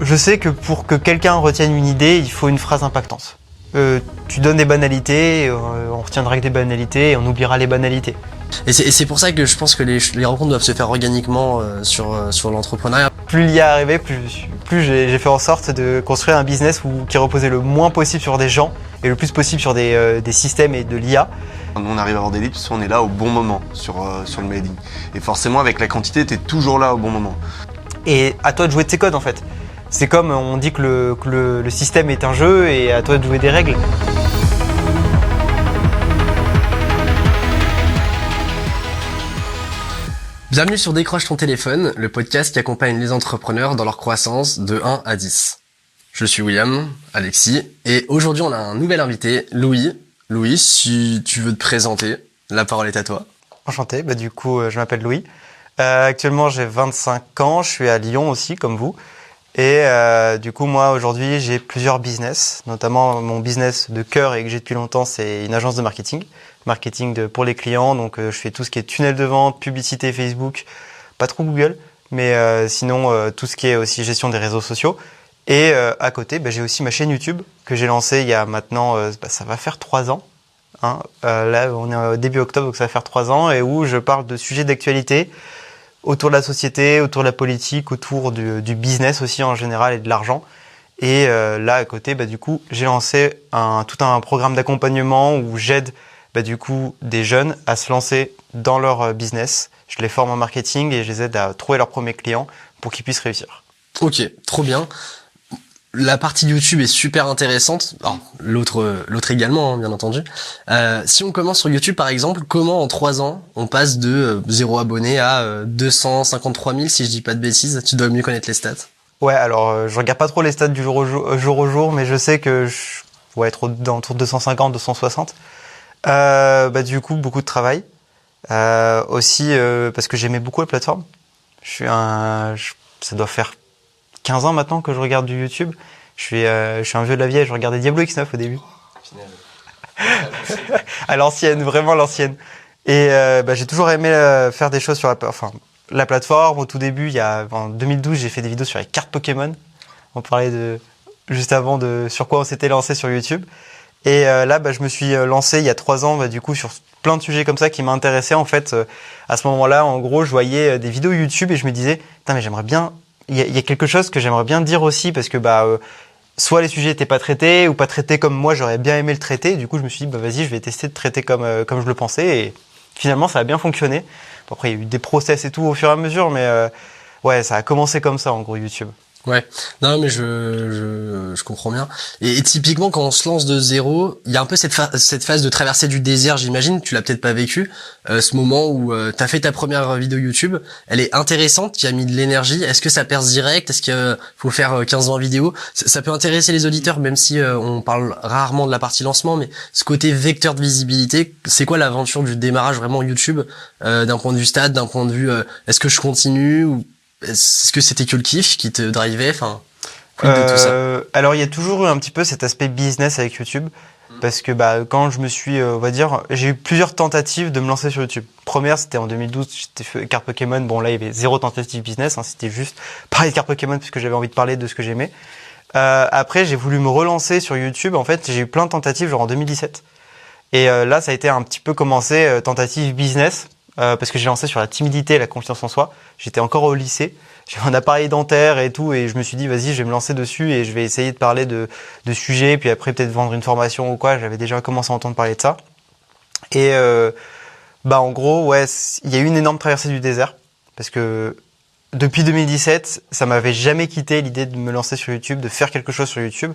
Je sais que pour que quelqu'un retienne une idée, il faut une phrase impactante. Tu donnes des banalités, on retiendra que des banalités et on oubliera les banalités. Et c'est pour ça que je pense que les rencontres doivent se faire organiquement sur l'entrepreneuriat. Plus l'IA arrivait, plus j'ai fait en sorte de construire un business qui reposait le moins possible sur des gens et le plus possible sur des systèmes et de l'IA. Quand on arrive à avoir des leads, on est là au bon moment sur le mailing. Et forcément, avec la quantité, tu es toujours là au bon moment. Et à toi de jouer tes codes en fait. C'est comme on dit que le système est un jeu et à toi de jouer des règles. Bienvenue sur Décroche ton téléphone, le podcast qui accompagne les entrepreneurs dans leur croissance de 1 à 10. Je suis William, Alexis, et aujourd'hui on a un nouvel invité, Louis. Louis, si tu veux te présenter, la parole est à toi. Enchanté, du coup je m'appelle Louis. Actuellement j'ai 25 ans, je suis à Lyon aussi comme vous. Et du coup moi aujourd'hui j'ai plusieurs business, notamment mon business de cœur et que j'ai depuis longtemps, c'est une agence de marketing pour les clients. Donc je fais tout ce qui est tunnel de vente, publicité Facebook, pas trop Google, mais sinon tout ce qui est aussi gestion des réseaux sociaux. Et à côté j'ai aussi ma chaîne YouTube que j'ai lancée il y a maintenant ça va faire 3 ans. Là on est au début octobre, donc ça va faire 3 ans, et où je parle de sujets d'actualité autour de la société, autour de la politique, autour du business aussi en général et de l'argent. Et là à côté, du coup, j'ai lancé tout un programme d'accompagnement où j'aide du coup des jeunes à se lancer dans leur business. Je les forme en marketing et je les aide à trouver leurs premiers clients pour qu'ils puissent réussir. Ok, trop bien. La partie YouTube est super intéressante. Alors, l'autre également, bien entendu. Si on commence sur YouTube, par exemple, comment en 3 ans, on passe de 0 abonné à 253 000, si je dis pas de bêtises? Tu dois mieux connaître les stats. Ouais, alors, je regarde pas trop les stats du jour au jour, mais je sais que je vais être autour de 250, 260. Du coup, beaucoup de travail. Aussi, parce que j'aimais beaucoup la plateforme. Ça doit faire 15 ans maintenant que je regarde du YouTube. Je suis un vieux de la vieille, je regardais Diablo X9 au début. À l'ancienne, vraiment l'ancienne. Et j'ai toujours aimé faire des choses sur la plateforme. Au tout début, en 2012, j'ai fait des vidéos sur les cartes Pokémon. On parlait juste avant de sur quoi on s'était lancé sur YouTube. Et là, je me suis lancé il y a 3 ans, du coup, sur plein de sujets comme ça qui m'intéressaient. En fait, à ce moment-là, en gros, je voyais des vidéos YouTube et je me disais, putain, mais j'aimerais bien. Il y a quelque chose que j'aimerais bien dire aussi, parce que soit les sujets étaient pas traités ou pas traités comme moi j'aurais bien aimé le traiter. Du coup, je me suis dit vas-y, je vais tester de traiter comme je le pensais, et finalement ça a bien fonctionné. Bon, après, il y a eu des process et tout au fur et à mesure, mais ouais, ça a commencé comme ça en gros YouTube. Ouais, non mais je comprends bien. Et typiquement quand on se lance de zéro, il y a un peu cette phase de traversée du désert, j'imagine. Tu l'as peut-être pas vécu, ce moment où t'as fait ta première vidéo YouTube. Elle est intéressante, tu as mis de l'énergie. Est-ce que ça perce direct? Est-ce qu'il faut faire 15-20 vidéos? Ça peut intéresser les auditeurs, même si on parle rarement de la partie lancement, mais ce côté vecteur de visibilité, c'est quoi l'aventure du démarrage vraiment YouTube, d'un point de vue stade, d'un point de vue est-ce que je continue, ou est-ce que c'était que le kiff qui te drivait, enfin, quid de tout ça? Alors, il y a toujours eu un petit peu cet aspect business avec YouTube, parce que quand je me suis, on va dire, j'ai eu plusieurs tentatives de me lancer sur YouTube. Première, c'était en 2012, j'étais fait cartes Pokémon. Bon, là, il y avait 0 tentative business, c'était juste parler de cartes Pokémon parce que j'avais envie de parler de ce que j'aimais. Après, j'ai voulu me relancer sur YouTube. En fait, j'ai eu plein de tentatives, genre en 2017. Et là, ça a été un petit peu commencé tentative business. Parce que j'ai lancé sur la timidité et la confiance en soi. J'étais encore au lycée, j'avais un appareil dentaire et tout, et je me suis dit vas-y, je vais me lancer dessus et je vais essayer de parler de sujets, puis après peut-être vendre une formation ou quoi. J'avais déjà commencé à entendre parler de ça. Et en gros, ouais, il y a eu une énorme traversée du désert, parce que depuis 2017, ça m'avait jamais quitté l'idée de me lancer sur YouTube, de faire quelque chose sur YouTube.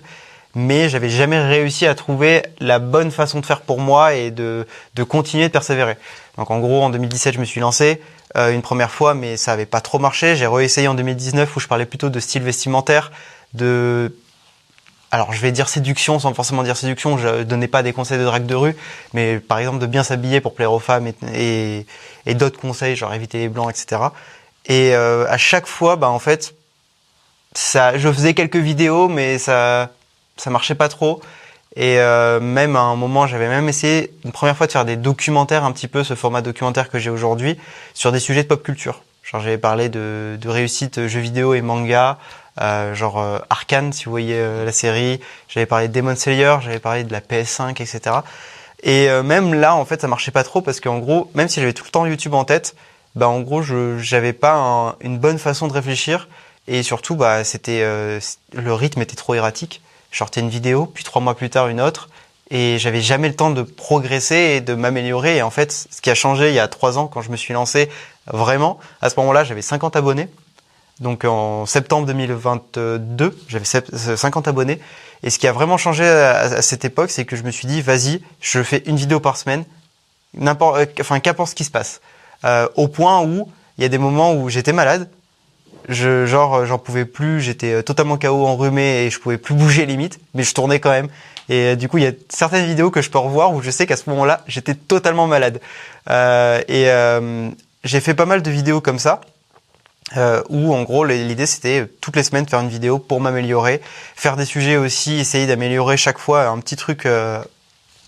Mais j'avais jamais réussi à trouver la bonne façon de faire pour moi et de continuer de persévérer. Donc en gros, en 2017, je me suis lancé une première fois, mais ça avait pas trop marché. J'ai réessayé en 2019 où je parlais plutôt de style vestimentaire, alors je vais dire séduction sans forcément dire séduction, je donnais pas des conseils de drague de rue, mais par exemple de bien s'habiller pour plaire aux femmes et d'autres conseils, genre éviter les blancs, etc. Et à chaque fois, en fait, je faisais quelques vidéos, mais ça marchait pas trop. Et même à un moment, j'avais même essayé une première fois de faire des documentaires, un petit peu ce format documentaire que j'ai aujourd'hui, sur des sujets de pop culture. Genre j'avais parlé de réussite jeux vidéo et manga, Arcane, si vous voyez la série. J'avais parlé de Demon Slayer, j'avais parlé de la PS5, etc. Et même là, en fait, ça marchait pas trop parce qu'en gros, même si j'avais tout le temps YouTube en tête, bah en gros, j'avais pas une bonne façon de réfléchir et surtout, bah le rythme était trop erratique. Je sortais une vidéo, puis 3 mois plus tard une autre, et j'avais jamais le temps de progresser et de m'améliorer. Et en fait, ce qui a changé il y a 3 ans quand je me suis lancé vraiment, à ce moment-là, j'avais 50 abonnés. Donc en septembre 2022, j'avais 50 abonnés. Et ce qui a vraiment changé à cette époque, c'est que je me suis dit, vas-y, je fais une vidéo par semaine, qu'importe ce qui se passe. Au point où il y a des moments où j'étais malade, j'en pouvais plus, j'étais totalement KO, enrhumé et je pouvais plus bouger limite, mais je tournais quand même. Et du coup, il y a certaines vidéos que je peux revoir où je sais qu'à ce moment-là, j'étais totalement malade. J'ai fait pas mal de vidéos comme ça. Où en gros l'idée c'était toutes les semaines faire une vidéo pour m'améliorer, faire des sujets aussi, essayer d'améliorer chaque fois un petit truc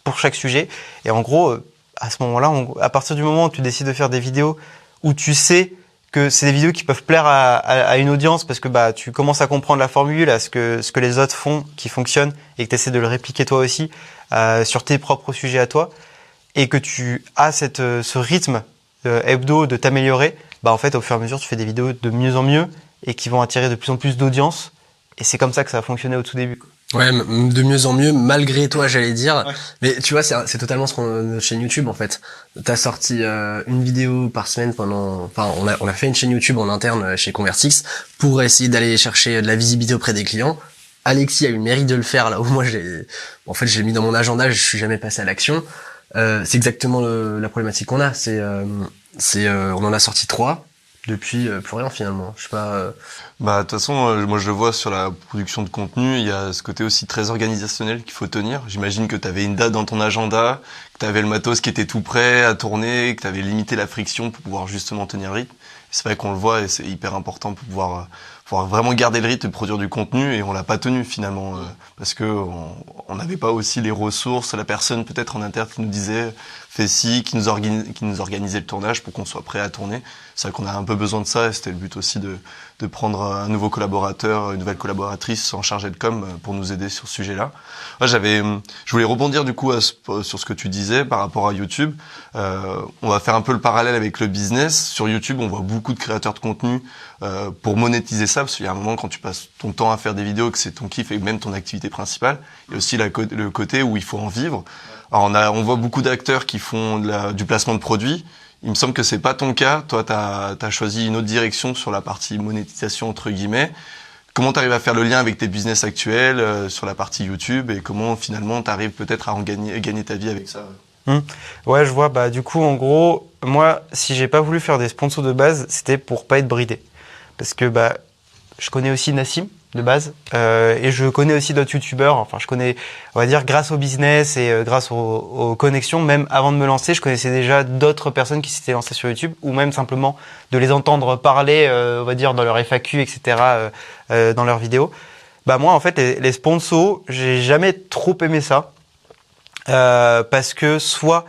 pour chaque sujet. Et en gros, à ce moment-là, à partir du moment où tu décides de faire des vidéos où tu sais que c'est des vidéos qui peuvent plaire à une audience parce que bah tu commences à comprendre la formule, à ce que les autres font qui fonctionne et que tu essaies de le répliquer toi aussi sur tes propres sujets à toi et que tu as ce rythme hebdo de t'améliorer, bah en fait au fur et à mesure tu fais des vidéos de mieux en mieux et qui vont attirer de plus en plus d'audience et c'est comme ça que ça a fonctionné au tout début, quoi. Ouais, de mieux en mieux, malgré toi, j'allais dire. Ouais. Mais tu vois, c'est totalement notre chaîne YouTube, en fait. T'as sorti une vidéo par semaine on a fait une chaîne YouTube en interne chez Convertix pour essayer d'aller chercher de la visibilité auprès des clients. Alexis a eu le mérite de le faire, là où moi, j'ai mis dans mon agenda, je suis jamais passé à l'action. C'est exactement la problématique qu'on a. On en a sorti 3. Depuis, plus rien, finalement. Je sais pas, Bah, de toute façon, moi je le vois sur la production de contenu, il y a ce côté aussi très organisationnel qu'il faut tenir. J'imagine que tu avais une date dans ton agenda, que tu avais le matos qui était tout prêt à tourner, que tu avais limité la friction pour pouvoir justement tenir le rythme. C'est vrai qu'on le voit et c'est hyper important pour pouvoir vraiment garder le rythme et produire du contenu et on l'a pas tenu finalement parce que on n'avait pas aussi les ressources, la personne peut-être en interne qui nous disait fais ci, qui nous organisait le tournage pour qu'on soit prêt à tourner. C'est vrai qu'on a un peu besoin de ça et c'était le but aussi de prendre un nouveau collaborateur, une nouvelle collaboratrice en charge de com pour nous aider sur ce sujet-là. Moi, je voulais rebondir du coup sur ce que tu disais par rapport à YouTube. On va faire un peu le parallèle avec le business. Sur YouTube, on voit beaucoup de créateurs de contenu pour monétiser ça, parce qu'il y a un moment quand tu passes ton temps à faire des vidéos, que c'est ton kiff et même ton activité principale. Il y a aussi le côté où il faut en vivre. Alors on voit beaucoup d'acteurs qui font du placement de produits. Il me semble que c'est pas ton cas. Toi, t'as choisi une autre direction sur la partie monétisation entre guillemets. Comment t'arrives à faire le lien avec tes business actuels sur la partie YouTube et comment finalement t'arrives peut-être à gagner ta vie avec ça? Ouais, je vois. Bah du coup, en gros, moi, si j'ai pas voulu faire des sponsors de base, c'était pour pas être bridé, parce que bah je connais aussi Nassim de base et je connais aussi d'autres youtubeurs. Enfin, je connais, on va dire, grâce au business et grâce aux connexions. Même avant de me lancer, je connaissais déjà d'autres personnes qui s'étaient lancées sur YouTube ou même simplement de les entendre parler, on va dire, dans leur FAQ, etc., dans leurs vidéos. Bah moi, en fait, les sponsors, j'ai jamais trop aimé ça parce que soit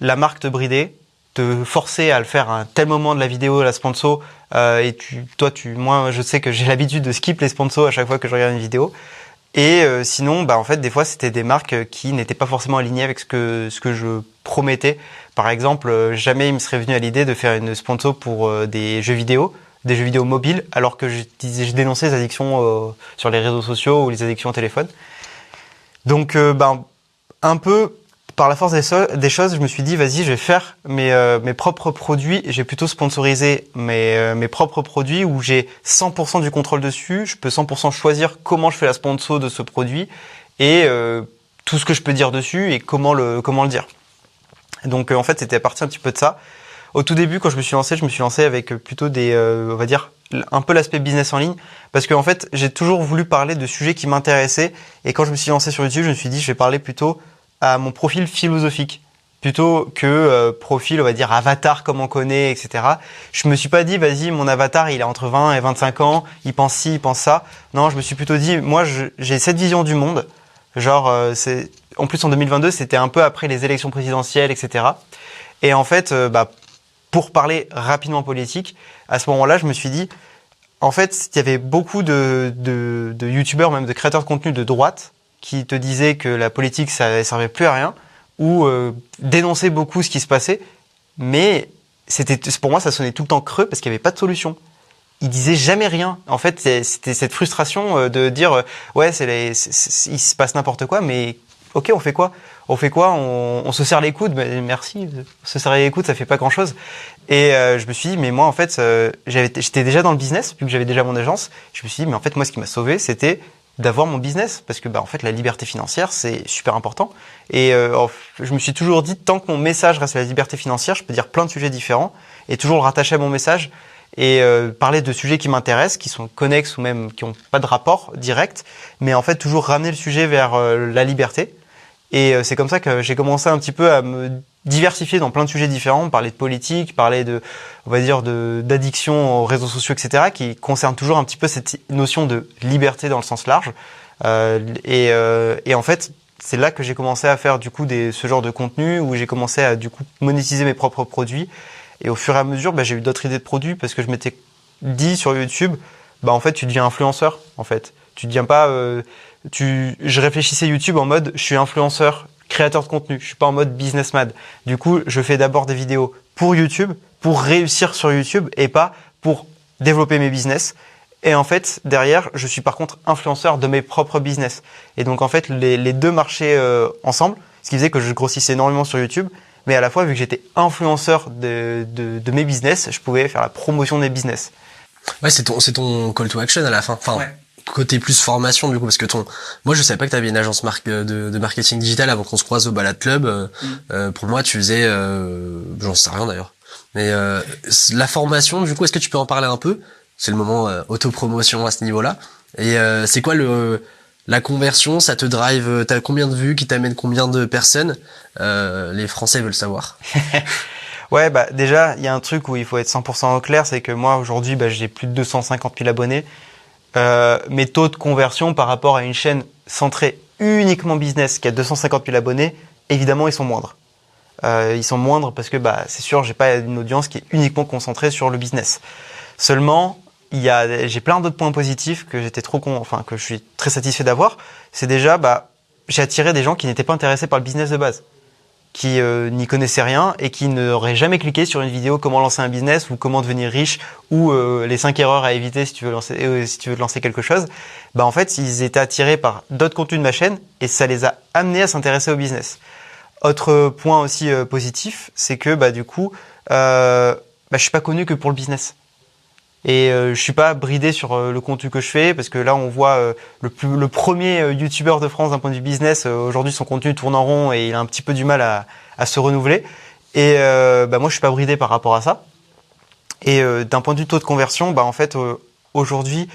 la marque te bridait, te forcer à le faire à un tel moment de la vidéo, la sponsor, et moi, je sais que j'ai l'habitude de skip les sponsors à chaque fois que je regarde une vidéo. Et sinon, bah en fait, des fois, c'était des marques qui n'étaient pas forcément alignées avec ce que je promettais. Par exemple, jamais il me serait venu à l'idée de faire une sponsor pour des jeux vidéo mobiles, alors que je dénonçais les addictions sur les réseaux sociaux ou les addictions au téléphone. Donc, un peu par la force des choses, je me suis dit, vas-y, je vais faire mes propres produits. J'ai plutôt sponsorisé mes propres produits où j'ai 100% du contrôle dessus. Je peux 100% choisir comment je fais la sponsor de ce produit et tout ce que je peux dire dessus et comment le dire. Donc, en fait, c'était parti un petit peu de ça. Au tout début, quand je me suis lancé avec plutôt on va dire, un peu l'aspect business en ligne. Parce que, en fait, j'ai toujours voulu parler de sujets qui m'intéressaient. Et quand je me suis lancé sur YouTube, je me suis dit, je vais parler plutôt à mon profil philosophique plutôt que profil, on va dire, avatar comme on connaît, etc. Je me suis pas dit, vas-y, mon avatar, il a entre 20 et 25 ans, il pense ci, il pense ça. Non, je me suis plutôt dit, moi, j'ai cette vision du monde. Genre, en plus, en 2022, c'était un peu après les élections présidentielles, etc. Et en fait, pour parler rapidement politique, à ce moment-là, je me suis dit, En fait, il y avait beaucoup de youtubeurs, même de créateurs de contenu de droite, qui te disaient que la politique, ça servait plus à rien, ou dénonçaient beaucoup ce qui se passait, mais pour moi, ça sonnait tout le temps creux parce qu'il n'y avait pas de solution. Ils disaient jamais rien. En fait, c'était cette frustration de dire ouais, il se passe n'importe quoi, mais ok, on fait quoi? On se serre les coudes. Mais merci, se serrer les coudes, ça fait pas grand-chose. Et je me suis dit, mais moi, en fait, j'étais déjà dans le business, vu que j'avais déjà mon agence. Je me suis dit, mais en fait, moi, ce qui m'a sauvé, c'était d'avoir mon business, parce que en fait, la liberté financière, c'est super important. Et je me suis toujours dit, tant que mon message reste la liberté financière, je peux dire plein de sujets différents et toujours le rattacher à mon message et parler de sujets qui m'intéressent, qui sont connexes ou même qui n'ont pas de rapport direct, mais en fait, toujours ramener le sujet vers la liberté. Et c'est comme ça que j'ai commencé un petit peu à me diversifier dans plein de sujets différents, parler de politique, parler on va dire, d'addiction aux réseaux sociaux, etc., qui concernent toujours un petit peu cette notion de liberté dans le sens large. Et en fait, c'est là que j'ai commencé à faire du coup ce genre de contenu, où j'ai commencé à du coup monétiser mes propres produits. Et au fur et à mesure, j'ai eu d'autres idées de produits parce que je m'étais dit sur YouTube, en fait, tu deviens influenceur. En fait, tu deviens pas. Je réfléchissais YouTube en mode, je suis influenceur, créateur de contenu. Je suis pas en mode businessman. Du coup, je fais d'abord des vidéos pour YouTube, pour réussir sur YouTube et pas pour développer mes business. Et en fait, derrière, je suis par contre influenceur de mes propres business. Et donc, en fait, les deux marchaient ensemble, ce qui faisait que je grossissais énormément sur YouTube. Mais à la fois, vu que j'étais influenceur de mes business, je pouvais faire la promotion de mes business. Ouais, c'est ton call to action à la fin. Enfin, ouais. Côté plus formation, du coup, parce que moi, je savais pas que t'avais une agence de marketing digital avant qu'on se croise au Balade Club. Pour moi, tu faisais, j'en sais rien d'ailleurs. Mais, la formation, du coup, est-ce que tu peux en parler un peu? C'est le moment, autopromotion à ce niveau-là. Et, c'est quoi la conversion, ça te drive, t'as combien de vues, qui t'amène combien de personnes? Les Français veulent savoir. Ouais, déjà, il y a un truc où il faut être 100% au clair, c'est que moi, aujourd'hui, j'ai plus de 250 000 abonnés. Mes taux de conversion par rapport à une chaîne centrée uniquement business qui a 250 000 abonnés, évidemment, ils sont moindres. Ils sont moindres parce que, c'est sûr, j'ai pas une audience qui est uniquement concentrée sur le business. Seulement, j'ai plein d'autres points positifs que que je suis très satisfait d'avoir. C'est déjà, j'ai attiré des gens qui n'étaient pas intéressés par le business de base, qui n'y connaissaient rien et qui n'auraient jamais cliqué sur une vidéo comment lancer un business ou comment devenir riche ou les 5 erreurs à éviter si tu veux lancer quelque chose. En fait, ils étaient attirés par d'autres contenus de ma chaîne et ça les a amenés à s'intéresser au business. Autre point aussi positif, c'est que du coup, je suis pas connu que pour le business. Et je suis pas bridé sur le contenu que je fais parce que là on voit le premier youtubeur de France d'un point de vue business, aujourd'hui son contenu tourne en rond et il a un petit peu du mal à se renouveler. Et moi je suis pas bridé par rapport à ça. Et d'un point de vue taux de conversion, en fait aujourd'hui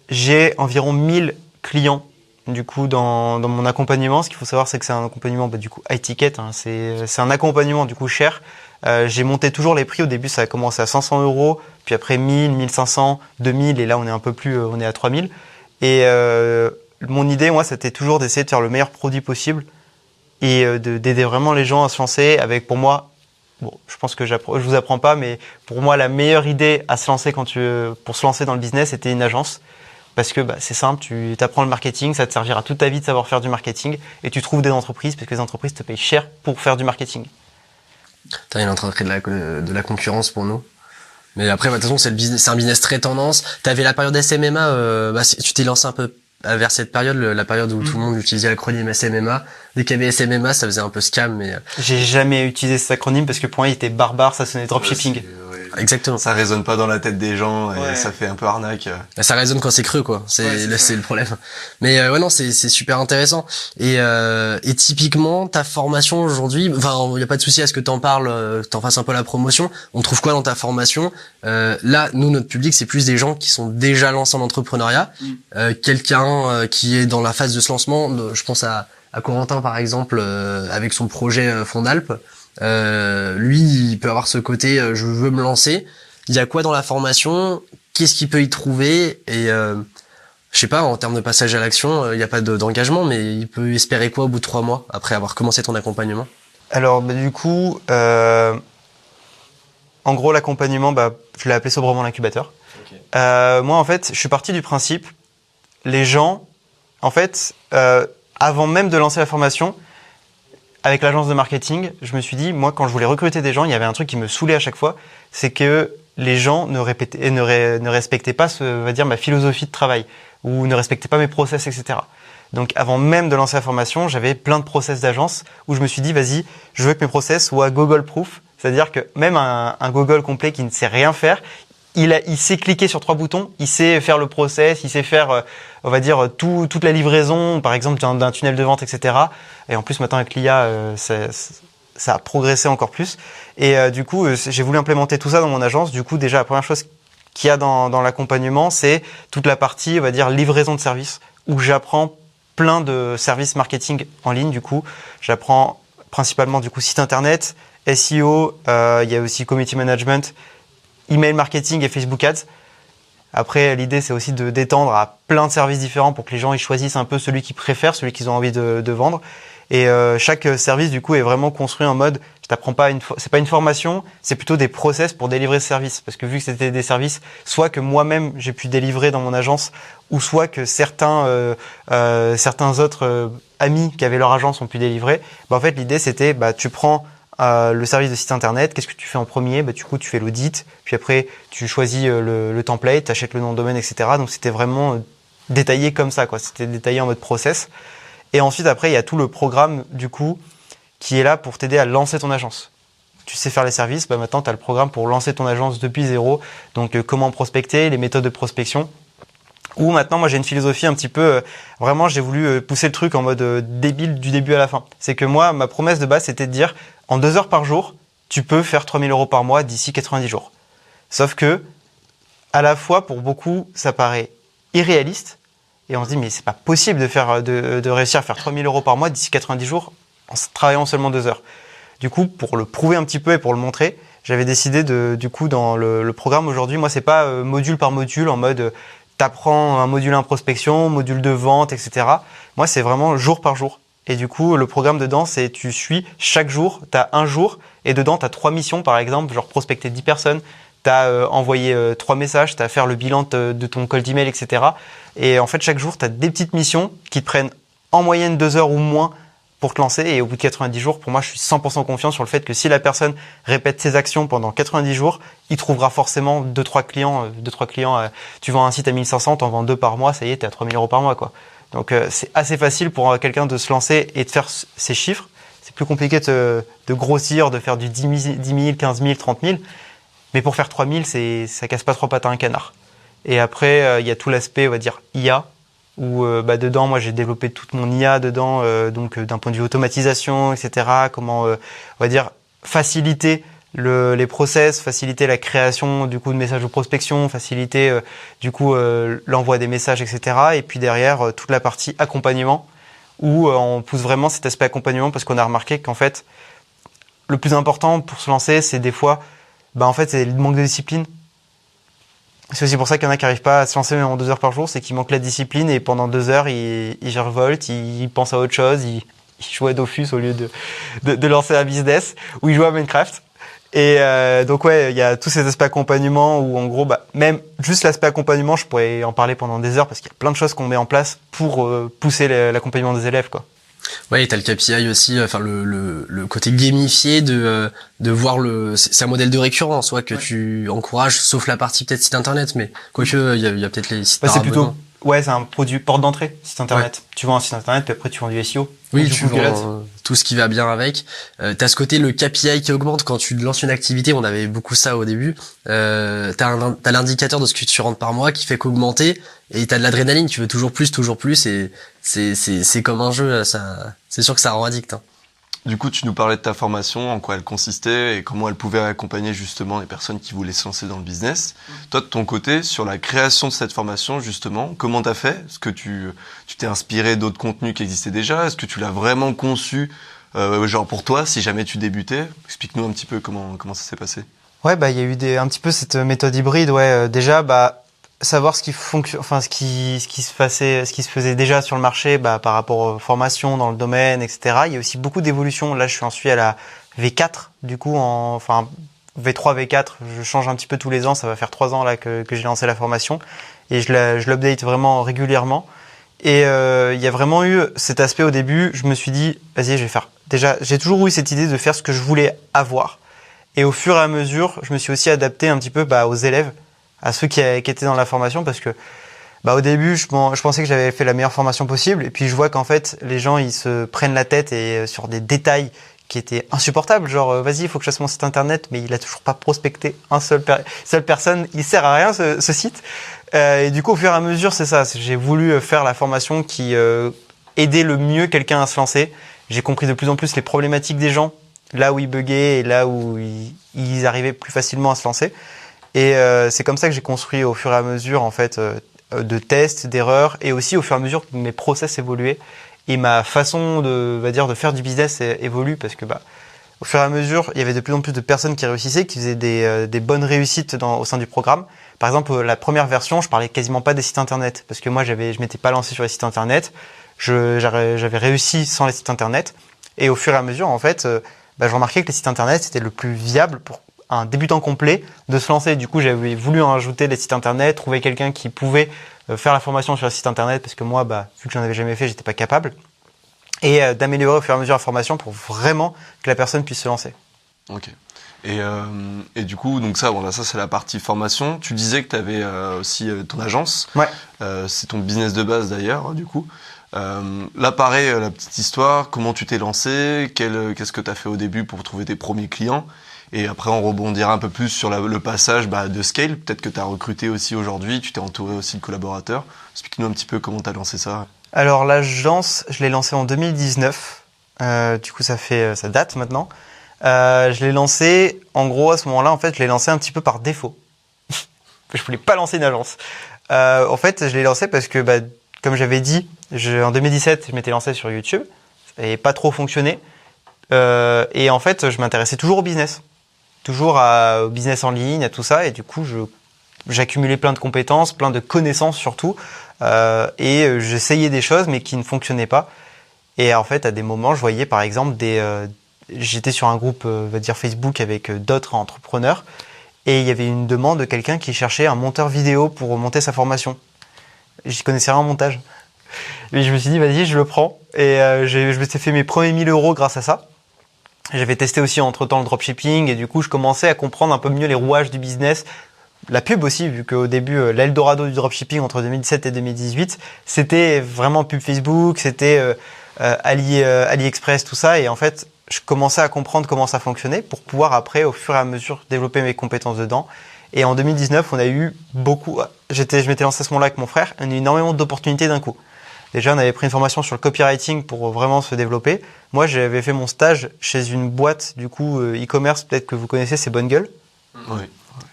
j'ai environ 1000 clients du coup dans mon accompagnement. Ce qu'il faut savoir, c'est que c'est un accompagnement du coup high ticket, hein, c'est un accompagnement du coup cher. J'ai monté toujours les prix. Au début, ça a commencé à 500 €, puis après 1000, 1500, 2000, et là, on est un peu plus, on est à 3000. Et mon idée, moi, c'était toujours d'essayer de faire le meilleur produit possible et d'aider vraiment les gens à se lancer avec, pour moi, je pense que je vous apprends pas, mais pour moi, la meilleure idée à se lancer pour se lancer dans le business, c'était une agence. Parce que c'est simple, tu apprends le marketing, ça te servira toute ta vie de savoir faire du marketing, et tu trouves des entreprises, parce que les entreprises te payent cher pour faire du marketing. Il est en train de créer de la concurrence pour nous. Mais après, de toute façon, c'est un business très tendance. T'avais la période SMMA, tu t'es lancé un peu vers cette période, la période où tout le monde utilisait l'acronyme SMMA. Dès qu'il y avait SMMA, ça faisait un peu scam, mais... J'ai jamais utilisé cet acronyme parce que pour moi, il était barbare, ça sonnait dropshipping. Exactement. Ça résonne pas dans la tête des gens et ça fait un peu arnaque. Ça résonne quand c'est creux, quoi. C'est le problème. Mais non, c'est super intéressant. Et typiquement, ta formation aujourd'hui, il y a pas de souci à ce que t'en parles, t'en fasses un peu la promotion. On trouve quoi dans ta formation? Là, nous, notre public, c'est plus des gens qui sont déjà lancés en entrepreneuriat. Quelqu'un qui est dans la phase de ce lancement. Je pense à Corentin, par exemple, avec son projet Fondalp. Lui, il peut avoir ce côté je veux me lancer. Il y a quoi dans la formation? Qu'est-ce qu'il peut y trouver? Et je sais pas, en termes de passage à l'action, il n'y a pas d'engagement, mais il peut espérer quoi au bout de 3 mois après avoir commencé ton accompagnement? Alors du coup, en gros l'accompagnement, je l'ai appelé sobrement l'incubateur. Moi, en fait, je suis parti du principe, les gens, en fait, avant même de lancer la formation, avec l'agence de marketing, je me suis dit, moi, quand je voulais recruter des gens, il y avait un truc qui me saoulait à chaque fois, c'est que les gens ne respectaient pas, on va dire, ma philosophie de travail, ou ne respectaient pas mes process, etc. Donc, avant même de lancer la formation, j'avais plein de process d'agence où je me suis dit, vas-y, je veux que mes process soient Google-proof. C'est-à-dire que même un Google complet qui ne sait rien faire, il sait cliquer sur 3 boutons, il sait faire le process, il sait faire, on va dire, toute la livraison, par exemple, d'un tunnel de vente, etc. Et en plus, maintenant, avec l'IA, ça a progressé encore plus. Et du coup, j'ai voulu implémenter tout ça dans mon agence. Du coup, déjà, la première chose qu'il y a dans l'accompagnement, c'est toute la partie, on va dire, livraison de services, où j'apprends plein de services marketing en ligne. Du coup, j'apprends principalement, du coup, site internet, SEO, il y a aussi community management, email marketing et Facebook Ads. Après, l'idée, c'est aussi de d'étendre à plein de services différents pour que les gens ils choisissent un peu celui qu'ils préfèrent, celui qu'ils ont envie de vendre. Et chaque service, du coup, est vraiment construit en mode, je t'apprends pas c'est pas une formation, c'est plutôt des process pour délivrer ce service. Parce que vu que c'était des services, soit que moi-même j'ai pu délivrer dans mon agence, ou soit que certains autres amis qui avaient leur agence ont pu délivrer. En fait, l'idée, c'était, tu prends le service de site internet, qu'est-ce que tu fais en premier? Du coup, tu fais l'audit, puis après, tu choisis le template, tu achètes le nom de domaine, etc. Donc, c'était vraiment détaillé comme ça, quoi. C'était détaillé en mode process. Et ensuite, après, il y a tout le programme, du coup, qui est là pour t'aider à lancer ton agence. Tu sais faire les services, maintenant, tu as le programme pour lancer ton agence depuis zéro. Donc, comment prospecter, les méthodes de prospection. Ou maintenant, moi, j'ai une philosophie un petit peu, vraiment, j'ai voulu pousser le truc en mode débile du début à la fin. C'est que moi, ma promesse de base, c'était de dire, en 2 heures par jour, tu peux faire 3 000 € par mois d'ici 90 jours. Sauf que, à la fois, pour beaucoup, ça paraît irréaliste. Et on se dit, mais c'est pas possible de réussir à faire 3 000 € par mois d'ici 90 jours en travaillant seulement 2 heures. Du coup, pour le prouver un petit peu et pour le montrer, j'avais décidé du coup, dans le programme aujourd'hui, moi, c'est pas module par module en mode, t'apprends un module 1 prospection, module 2 vente, etc. Moi, c'est vraiment jour par jour. Et du coup, le programme dedans, c'est tu suis chaque jour, t'as un jour, et dedans, t'as 3 missions, par exemple, genre prospecter 10 personnes, t'as envoyé 3 messages, t'as faire le bilan de ton cold email, etc. Et en fait, chaque jour, t'as des petites missions qui te prennent en moyenne 2 heures ou moins pour te lancer. Et au bout de 90 jours, pour moi, je suis 100% confiant sur le fait que si la personne répète ses actions pendant 90 jours, il trouvera forcément 2-3 clients. Tu vends un site à 1500, t'en vends 2 par mois, ça y est, t'es à 3 000 € par mois, quoi. Donc, c'est assez facile pour quelqu'un de se lancer et de faire ses chiffres. C'est plus compliqué de grossir, de faire du 10 000, 15 000, 30 000. Mais pour faire 3 000, ça casse pas 3 pattes à un canard. Et après, il y a tout l'aspect, on va dire, IA, où dedans, moi, j'ai développé toute mon IA dedans, donc d'un point de vue automatisation, etc. Comment, on va dire, faciliter les process, faciliter la création du coup de messages de prospection, faciliter du coup l'envoi des messages, etc. Et puis derrière, toute la partie accompagnement, où on pousse vraiment cet aspect accompagnement parce qu'on a remarqué qu'en fait, le plus important pour se lancer, c'est des fois, en fait, c'est le manque de discipline. C'est aussi pour ça qu'il y en a qui n'arrivent pas à se lancer même en 2 heures par jour, c'est qu'ils manquent la discipline et pendant 2 heures, ils revoltent, ils pensent à autre chose, ils jouent à Dofus au lieu de lancer un business, ou ils jouent à Minecraft. Et donc ouais, il y a tous ces aspects accompagnement où en gros, même juste l'aspect accompagnement, je pourrais en parler pendant des heures parce qu'il y a plein de choses qu'on met en place pour pousser l'accompagnement des élèves, quoi. Ouais, et t'as le KPI aussi, enfin le côté gamifié de voir c'est un modèle de récurrence, soit que tu encourages, sauf la partie peut-être site internet, mais quoique il y a peut-être les sites par c'est abonnement. plutôt c'est un produit porte d'entrée, site internet. Ouais. Tu vends un site internet puis après tu vends du SEO. Oui, tu vends tout ce qui va bien avec. T'as ce côté le KPI qui augmente quand tu lances une activité. On avait beaucoup ça au début. T'as l'indicateur de ce que tu rentres par mois qui fait qu'augmenter et t'as de l'adrénaline. Tu veux toujours plus et c'est comme un jeu. Ça, c'est sûr que ça rend addict. Hein. Du coup, tu nous parlais de ta formation, en quoi elle consistait et comment elle pouvait accompagner justement les personnes qui voulaient se lancer dans le business. Toi, de ton côté, sur la création de cette formation, justement, comment t'as fait? Est-ce que tu t'es inspiré d'autres contenus qui existaient déjà? Est-ce que tu l'as vraiment conçu, genre pour toi, si jamais tu débutais? Explique-nous un petit peu comment ça s'est passé. Ouais, il y a eu un petit peu cette méthode hybride. Ouais, déjà, savoir ce qui fonctionne, enfin ce qui se faisait déjà sur le marché, par rapport aux formations dans le domaine, etc. Il y a aussi beaucoup d'évolutions. Là, je suis à la V4, du coup, V3, V4, je change un petit peu tous les ans. Ça va faire 3 ans là que j'ai lancé la formation et je l'update vraiment régulièrement. Et il y a vraiment eu cet aspect au début. Je me suis dit, vas-y, je vais faire. Déjà, j'ai toujours eu cette idée de faire ce que je voulais avoir. Et au fur et à mesure, je me suis aussi adapté un petit peu aux élèves, à ceux qui étaient dans la formation, parce que au début, je pensais que j'avais fait la meilleure formation possible. Et puis je vois qu'en fait, les gens ils se prennent la tête et sur des détails qui étaient insupportables. Genre, vas-y, il faut que je fasse mon site internet, mais il a toujours pas prospecté seule personne. Il sert à rien ce site. Et du coup, au fur et à mesure, c'est ça. J'ai voulu faire la formation qui aidait le mieux quelqu'un à se lancer. J'ai compris de plus en plus les problématiques des gens, là où ils buguaient et là où ils arrivaient plus facilement à se lancer. Et c'est comme ça que j'ai construit au fur et à mesure, en fait, de tests, d'erreurs, et aussi au fur et à mesure que mes process évoluaient et ma façon de faire du business évolue, parce que au fur et à mesure, il y avait de plus en plus de personnes qui réussissaient, qui faisaient des bonnes réussites au sein du programme. Par exemple, la première version, je parlais quasiment pas des sites internet, parce que moi, je m'étais pas lancé sur les sites internet. J'avais réussi sans les sites internet, et au fur et à mesure, en fait, je remarquais que les sites internet c'était le plus viable pour un débutant complet de se lancer. Du coup, j'avais voulu en rajouter les sites internet, trouver quelqu'un qui pouvait faire la formation sur le site internet, parce que moi, vu que j'en avais jamais fait, j'étais pas capable, et d'améliorer au fur et à mesure la formation pour vraiment que la personne puisse se lancer. Ok. Et du coup, donc ça c'est la partie formation. Tu disais que tu avais aussi ton agence. Ouais. C'est ton business de base d'ailleurs, du coup. Là, pareil, la petite histoire. Comment tu t'es lancé? Qu'est-ce que tu as fait au début pour trouver tes premiers clients? Et après, on rebondira un peu plus sur le passage de scale. Peut-être que tu as recruté aussi aujourd'hui. Tu t'es entouré aussi de collaborateurs. Explique-nous un petit peu comment tu as lancé ça. Alors l'agence, je l'ai lancée en 2019. Du coup, ça date maintenant. Je l'ai lancé, en gros, à ce moment-là, en fait, je l'ai lancé un petit peu par défaut. Je voulais pas lancer une agence. En fait, je l'ai lancé parce que, comme j'avais dit, en 2017, je m'étais lancé sur YouTube. Ça n'avait pas trop fonctionné. Et en fait, je m'intéressais toujours au business. Toujours au business en ligne, à tout ça. Et du coup, j'accumulais plein de compétences, plein de connaissances surtout. Et j'essayais des choses, mais qui ne fonctionnaient pas. Et en fait, à des moments, je voyais par exemple j'étais sur un groupe, Facebook avec d'autres entrepreneurs, et il y avait une demande de quelqu'un qui cherchait un monteur vidéo pour monter sa formation. J'y connaissais rien en montage. Et je me suis dit, vas-y, je le prends. Et je me suis fait mes premiers 1 000 € grâce à ça. J'avais testé aussi entre-temps le dropshipping, et du coup, je commençais à comprendre un peu mieux les rouages du business. La pub aussi, vu qu'au début, l'Eldorado du dropshipping entre 2017 et 2018, c'était vraiment pub Facebook, c'était AliExpress, tout ça. Et en fait, je commençais à comprendre comment ça fonctionnait pour pouvoir après, au fur et à mesure, développer mes compétences dedans. Et en 2019, on a eu beaucoup... Je m'étais lancé à ce moment-là avec mon frère, on a eu énormément d'opportunités d'un coup. Déjà, on avait pris une formation sur le copywriting pour vraiment se développer. Moi, j'avais fait mon stage chez une boîte, du coup, e-commerce, peut-être que vous connaissez, c'est Bonne Gueule. Oui.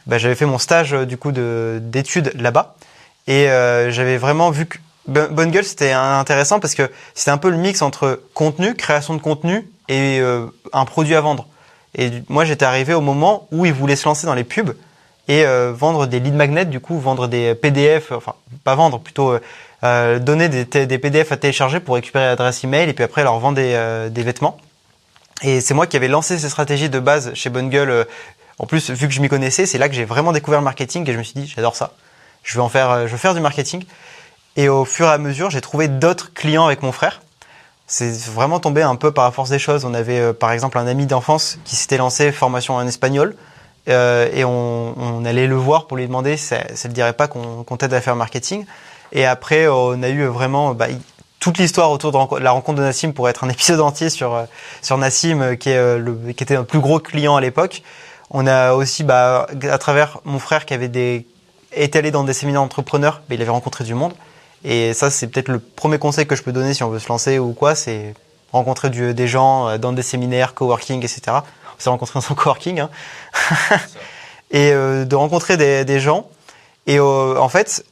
J'avais fait mon stage, du coup, d'études là-bas. Et j'avais vraiment vu que Bonne Gueule, c'était intéressant parce que c'était un peu le mix entre contenu, création de contenu et un produit à vendre. Et moi, j'étais arrivé au moment où ils voulaient se lancer dans les pubs et vendre des lead magnets, du coup, vendre des PDF, enfin, pas vendre, plutôt donner des PDF à télécharger pour récupérer l'adresse email et puis après leur vendre des vêtements. Et c'est moi qui avais lancé ces stratégies de base chez Bonne Gueule. En plus, vu que je m'y connaissais, c'est là que j'ai vraiment découvert le marketing et je me suis dit, j'adore ça. Je veux faire du marketing. Et au fur et à mesure, j'ai trouvé d'autres clients avec mon frère. C'est vraiment tombé un peu par la force des choses. On avait par exemple un ami d'enfance qui s'était lancé formation en espagnol. Et on allait le voir pour lui demander si ça ne dirait pas qu'on t'aide à faire marketing. Et après, on a eu vraiment toute l'histoire autour de la rencontre de Nassim pourrait être un épisode entier sur Nassim, qui était un plus gros client à l'époque. On a aussi, à travers mon frère qui avait été allé dans des séminaires d'entrepreneurs, il avait rencontré du monde. Et ça, c'est peut-être le premier conseil que je peux donner si on veut se lancer ou quoi, c'est rencontrer des gens dans des séminaires, coworking, etc. On s'est rencontrés dans son coworking, hein. Et de rencontrer des gens. Et en fait,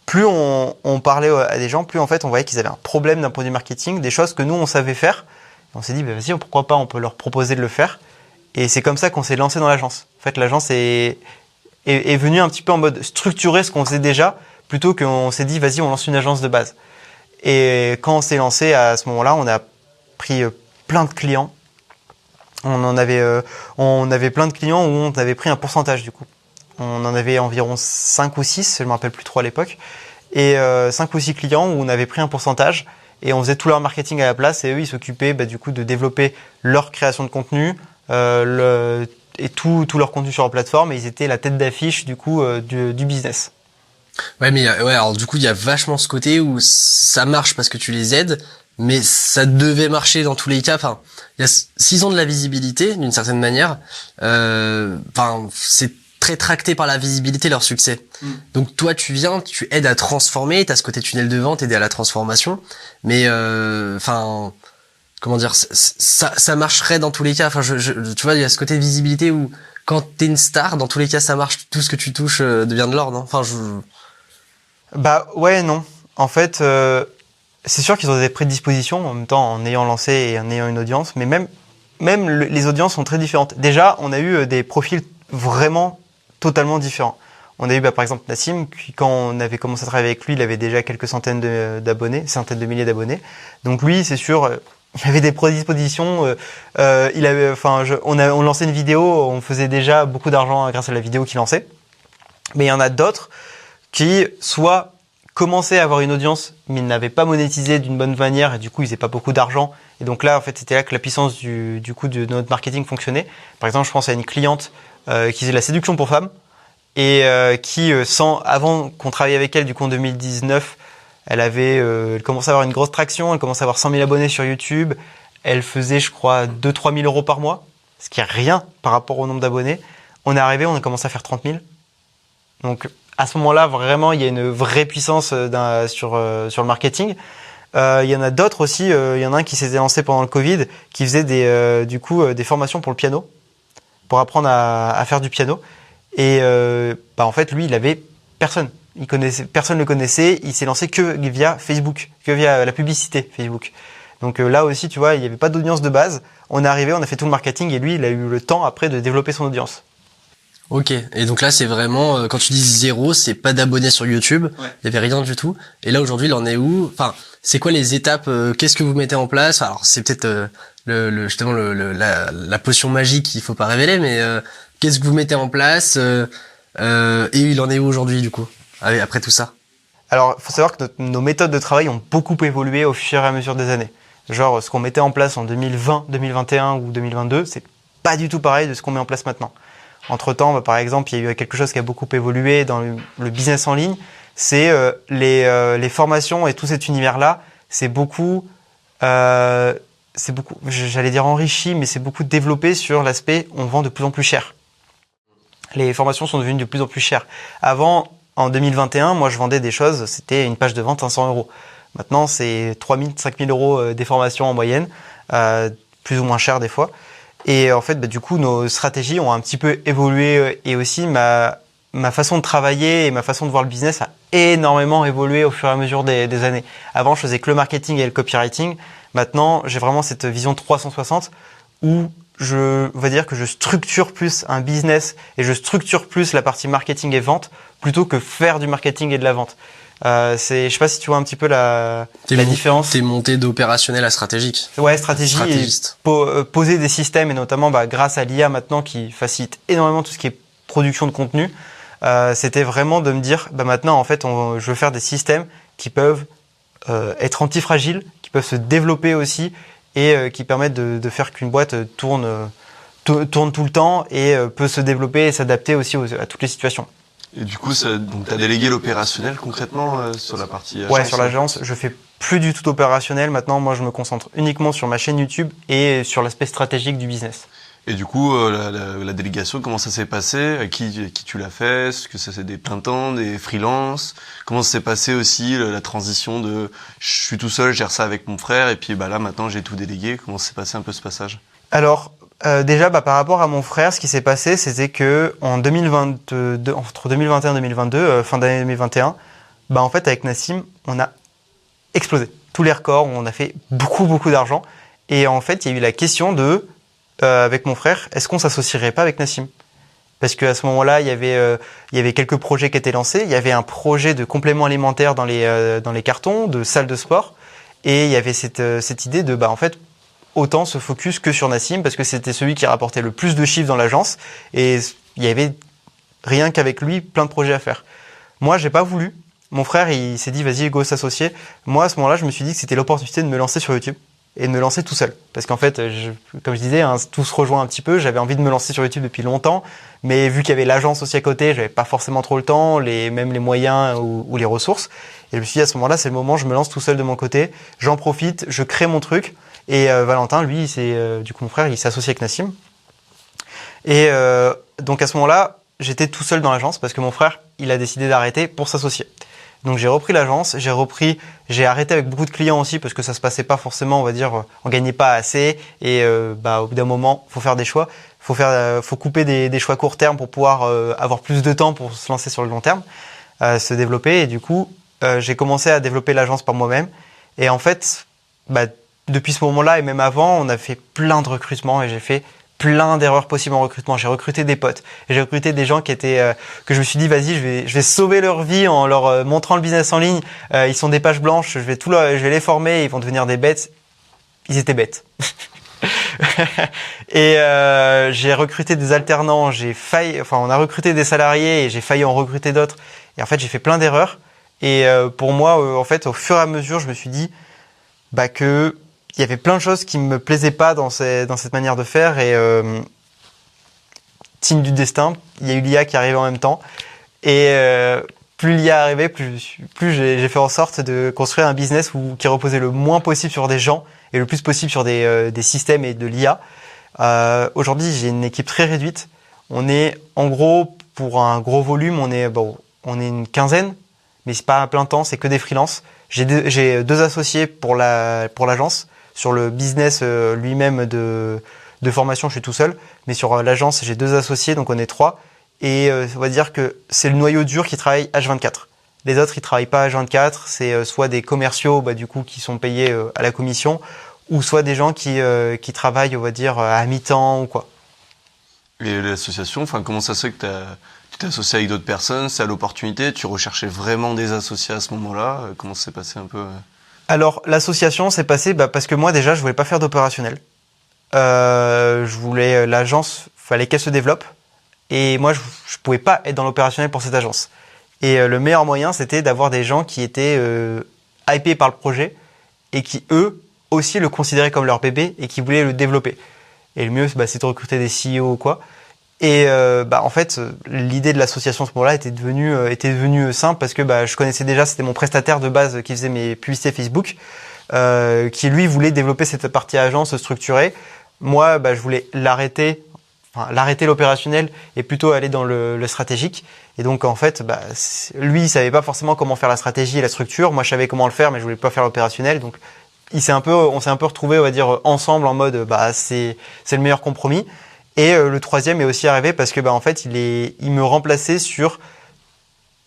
plus on parlait à des gens, plus en fait on voyait qu'ils avaient un problème d'un point de vue marketing, des choses que nous on savait faire. Et on s'est dit, vas-y, pourquoi pas, on peut leur proposer de le faire. Et c'est comme ça qu'on s'est lancé dans l'agence. En fait, l'agence est venue un petit peu en mode structurer ce qu'on faisait déjà, plutôt qu'on s'est dit, vas-y, on lance une agence de base. Et quand on s'est lancé à ce moment-là, on a pris plein de clients. On avait plein de clients où on avait pris un pourcentage du coup. On en avait environ 5 ou 6, je me rappelle plus trop à l'époque. Et 5 ou 6 clients où on avait pris un pourcentage et on faisait tout leur marketing à la place et eux ils s'occupaient du coup de développer leur création de contenu et tout leur contenu sur leur plateforme et ils étaient la tête d'affiche du coup du business. Ouais, mais ouais, alors du coup, il y a vachement ce côté où ça marche parce que tu les aides, mais ça devait marcher dans tous les cas. Enfin, il y a 6 ans de la visibilité, d'une certaine manière. Enfin, c'est très tracté par la visibilité leur succès. Donc toi, tu aides à transformer. T'as ce côté tunnel de vente, aider à la transformation. Mais enfin, comment dire, ça marcherait dans tous les cas. Enfin, tu vois, il y a ce côté de visibilité où quand t'es une star, dans tous les cas, ça marche. Tout ce que tu touches devient de l'or, non? Enfin, Bah ouais, non. En fait, c'est sûr qu'ils ont des prédispositions en même temps en ayant lancé et en ayant une audience, mais les audiences sont très différentes. Déjà, on a eu des profils vraiment totalement différents. On a eu par exemple Nassim, qui quand on avait commencé à travailler avec lui, il avait déjà quelques centaines de milliers d'abonnés. Donc lui, c'est sûr, il avait des prédispositions. On lançait une vidéo, on faisait déjà beaucoup d'argent grâce à la vidéo qu'il lançait. Mais il y en a d'autres qui soit commençaient à avoir une audience mais ils n'avaient pas monétisé d'une bonne manière et du coup ils n'avaient pas beaucoup d'argent et donc là en fait c'était là que la puissance du coup de notre marketing fonctionnait. Par exemple je pense à une cliente qui faisait de la séduction pour femmes et avant qu'on travaille avec elle du coup en 2019 elle commençait à avoir une grosse traction, elle commençait à avoir 100 000 abonnés sur YouTube, elle faisait je crois 2-3 000 euros par mois, ce qui est rien par rapport au nombre d'abonnés. On a commencé à faire 30 000. Donc à ce moment-là, vraiment, il y a une vraie puissance sur le marketing. Il y en a d'autres aussi. Il y en a un qui s'était lancé pendant le Covid, qui faisait des formations pour le piano, pour apprendre à faire du piano. Et en fait, lui, il avait personne. Personne le connaissait. Il s'est lancé que via Facebook, que via la publicité Facebook. Donc là aussi, tu vois, il n'y avait pas d'audience de base. On est arrivé, on a fait tout le marketing et lui, il a eu le temps après de développer son audience. Ok, et donc là c'est vraiment, quand tu dis 0, c'est pas d'abonnés sur YouTube, il y avait rien du tout. Et là aujourd'hui il en est où? Enfin, c'est quoi les étapes? Qu'est-ce que vous mettez en place? Alors c'est peut-être justement la potion magique qu'il faut pas révéler, mais qu'est-ce que vous mettez en place et il en est où aujourd'hui du coup après tout ça? Alors il faut savoir que nos méthodes de travail ont beaucoup évolué au fur et à mesure des années. Genre ce qu'on mettait en place en 2020, 2021 ou 2022, c'est pas du tout pareil de ce qu'on met en place maintenant. Entre-temps, par exemple, il y a eu quelque chose qui a beaucoup évolué dans le business en ligne, c'est les formations et tout cet univers-là, c'est beaucoup, j'allais dire enrichi, mais c'est beaucoup développé sur l'aspect on vend de plus en plus cher. Les formations sont devenues de plus en plus chères. Avant, en 2021, moi je vendais des choses, c'était une page de vente 500 euros. Maintenant, c'est 3 000, 5 000 euros des formations en moyenne, plus ou moins cher des fois. Et en fait, du coup, nos stratégies ont un petit peu évolué et aussi ma façon de travailler et ma façon de voir le business a énormément évolué au fur et à mesure des années. Avant, je faisais que le marketing et le copywriting. Maintenant, j'ai vraiment cette vision 360 où on va dire que je structure plus un business et je structure plus la partie marketing et vente plutôt que faire du marketing et de la vente. Je sais pas si tu vois un petit peu la différence. T'es monté d'opérationnel à stratégique. Ouais, stratégie et poser des systèmes et notamment grâce à l'IA maintenant qui facilite énormément tout ce qui est production de contenu. C'était vraiment de me dire maintenant en fait je veux faire des systèmes qui peuvent être antifragiles, qui peuvent se développer aussi et qui permettent de faire qu'une boîte tourne tout le temps et peut se développer et s'adapter aussi à toutes les situations. Et du coup, donc t'as délégué l'opérationnel concrètement sur la partie agence? Ouais, sur l'agence, je fais plus du tout d'opérationnel. Maintenant, moi, je me concentre uniquement sur ma chaîne YouTube et sur l'aspect stratégique du business. Et du coup, la délégation, comment ça s'est passé? À qui tu l'as fait? Est-ce que ça c'est des plein temps, des freelances? Comment ça s'est passé aussi la transition de je suis tout seul, je gère ça avec mon frère et puis là maintenant j'ai tout délégué? Comment s'est passé un peu ce passage? Alors déjà, par rapport à mon frère, ce qui s'est passé, c'était que en 2022, entre 2021 et 2022, fin d'année 2021, en fait, avec Nassim, on a explosé tous les records, on a fait beaucoup d'argent. Et en fait, il y a eu la question avec mon frère, est-ce qu'on s'associerait pas avec Nassim? Parce qu'à ce moment-là, il y avait quelques projets qui étaient lancés. Il y avait un projet de complément alimentaire dans les cartons, de salle de sport. Et il y avait cette idée de, en fait, autant se focus que sur Nassim parce que c'était celui qui rapportait le plus de chiffres dans l'agence et il y avait rien qu'avec lui plein de projets à faire. Moi, j'ai pas voulu. Mon frère, il s'est dit vas-y, go s'associer. Moi, à ce moment-là, je me suis dit que c'était l'opportunité de me lancer sur YouTube et de me lancer tout seul. Parce qu'en fait, comme je disais, hein, tout se rejoint un petit peu. J'avais envie de me lancer sur YouTube depuis longtemps, mais vu qu'il y avait l'agence aussi à côté, j'avais pas forcément trop le temps, même les moyens ou les ressources. Et je me suis dit à ce moment-là, c'est le moment, je me lance tout seul de mon côté. J'en profite, je crée mon truc. Et Valentin, lui, du coup mon frère, il s'est associé avec Nassim. Et donc à ce moment-là, j'étais tout seul dans l'agence parce que mon frère, il a décidé d'arrêter pour s'associer. Donc j'ai repris l'agence, j'ai arrêté avec beaucoup de clients aussi parce que ça se passait pas forcément, on va dire, on gagnait pas assez et au bout d'un moment, faut faire des choix, faut couper des choix court terme pour pouvoir avoir plus de temps pour se lancer sur le long terme, se développer et du coup, j'ai commencé à développer l'agence par moi-même et en fait, depuis ce moment-là et même avant, on a fait plein de recrutements et j'ai fait plein d'erreurs possibles en recrutement. J'ai recruté des potes, et j'ai recruté des gens qui étaient que je me suis dit vas-y, je vais sauver leur vie en leur montrant le business en ligne. Ils sont des pages blanches, je vais les former, ils vont devenir des bêtes. Ils étaient bêtes. Et j'ai recruté des alternants, on a recruté des salariés et j'ai failli en recruter d'autres. Et en fait, j'ai fait plein d'erreurs. Et pour moi, en fait, au fur et à mesure, je me suis dit que il y avait plein de choses qui me plaisaient pas dans cette manière de faire et signe du destin, il y a eu l'IA qui arrivait en même temps et plus l'IA arrivait, plus j'ai fait en sorte de construire un business qui reposait le moins possible sur des gens et le plus possible sur des systèmes et de l'IA. Aujourd'hui, j'ai une équipe très réduite. On est en gros pour un gros volume, on est une quinzaine, mais c'est pas à plein temps, c'est que des freelances. J'ai deux associés pour l'agence. Sur le business lui-même de formation, je suis tout seul. Mais sur l'agence, j'ai deux associés, donc on est 3. Et on va dire que c'est le noyau dur qui travaille H24. Les autres, ils travaillent pas H24. C'est soit des commerciaux, du coup, qui sont payés à la commission, ou soit des gens qui travaillent, on va dire, à mi-temps ou quoi. Et l'association, comment ça se fait que tu t'es associé avec d'autres personnes? C'est à l'opportunité? Tu recherchais vraiment des associés à ce moment-là? Comment ça s'est passé un peu? Alors, l'association s'est passée parce que moi, déjà, je voulais pas faire d'opérationnel. Je voulais l'agence, fallait qu'elle se développe. Et moi, je pouvais pas être dans l'opérationnel pour cette agence. Et le meilleur moyen, c'était d'avoir des gens qui étaient hypés par le projet et qui, eux, aussi le considéraient comme leur bébé et qui voulaient le développer. Et le mieux, c'est de recruter des CEO ou quoi. Et en fait, l'idée de l'association à ce moment-là était devenue simple parce que je connaissais déjà, c'était mon prestataire de base qui faisait mes publicités Facebook, qui lui voulait développer cette partie agence structurée. Moi, je voulais l'arrêter l'opérationnel et plutôt aller dans le stratégique. Et donc en fait, lui, il savait pas forcément comment faire la stratégie et la structure. Moi, je savais comment le faire, mais je voulais pas faire l'opérationnel. Donc on s'est un peu retrouvés, on va dire, ensemble en mode, c'est le meilleur compromis. Et le troisième est aussi arrivé parce que en fait il me remplaçait sur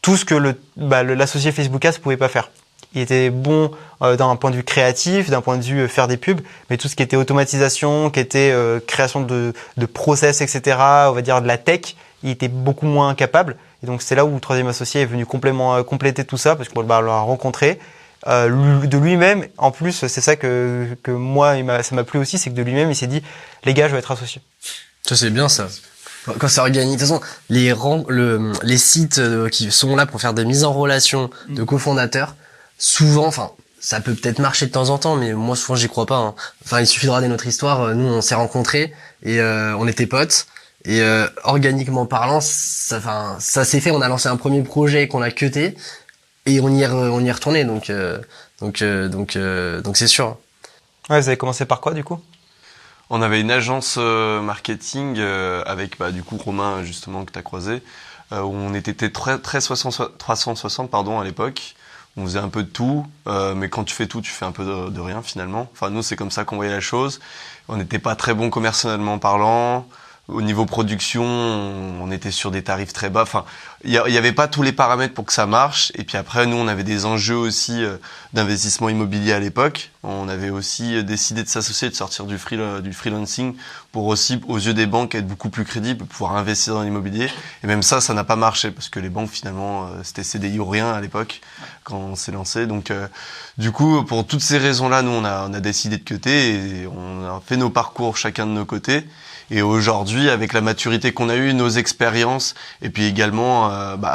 tout ce que l'associé Facebook Ads pouvait pas faire. Il était bon d'un point de vue créatif, d'un point de vue faire des pubs, mais tout ce qui était automatisation, qui était création de process, etc., on va dire de la tech, il était beaucoup moins capable. Et donc c'est là où le troisième associé est venu compléter tout ça parce qu'on l'a rencontré. De lui-même, en plus, c'est ça que moi ça m'a plu aussi, c'est que de lui-même il s'est dit les gars, je vais être associé. Ça c'est bien ça. Quand ça organise, de toute façon, les sites qui sont là pour faire des mises en relation de cofondateurs, souvent, ça peut peut-être marcher de temps en temps, mais moi souvent j'y crois pas. Hein. Il suffit de regarder notre histoire. Nous, on s'est rencontrés et on était potes. Et organiquement parlant, ça s'est fait. On a lancé un premier projet qu'on a cuté et on y est retourné. Donc c'est sûr. Ouais, vous avez commencé par quoi du coup? On avait une agence marketing avec du coup Romain justement que t'as croisé, où on était très 360 à l'époque. On faisait un peu de tout, mais quand tu fais tout, tu fais un peu de rien finalement. Nous c'est comme ça qu'on voyait la chose. On n'était pas très bon commercialement parlant. Au niveau production, on était sur des tarifs très bas. Enfin, il y avait pas tous les paramètres pour que ça marche. Et puis après, nous, on avait des enjeux aussi d'investissement immobilier à l'époque. On avait aussi décidé de s'associer, de sortir du freelancing pour aussi, aux yeux des banques, être beaucoup plus crédible, pouvoir investir dans l'immobilier. Et même ça n'a pas marché parce que les banques, finalement, c'était CDI ou rien à l'époque quand on s'est lancé. Donc, du coup, pour toutes ces raisons-là, nous, on a décidé de cutter et on a fait nos parcours chacun de nos côtés. Et aujourd'hui, avec la maturité qu'on a eue, nos expériences, et puis également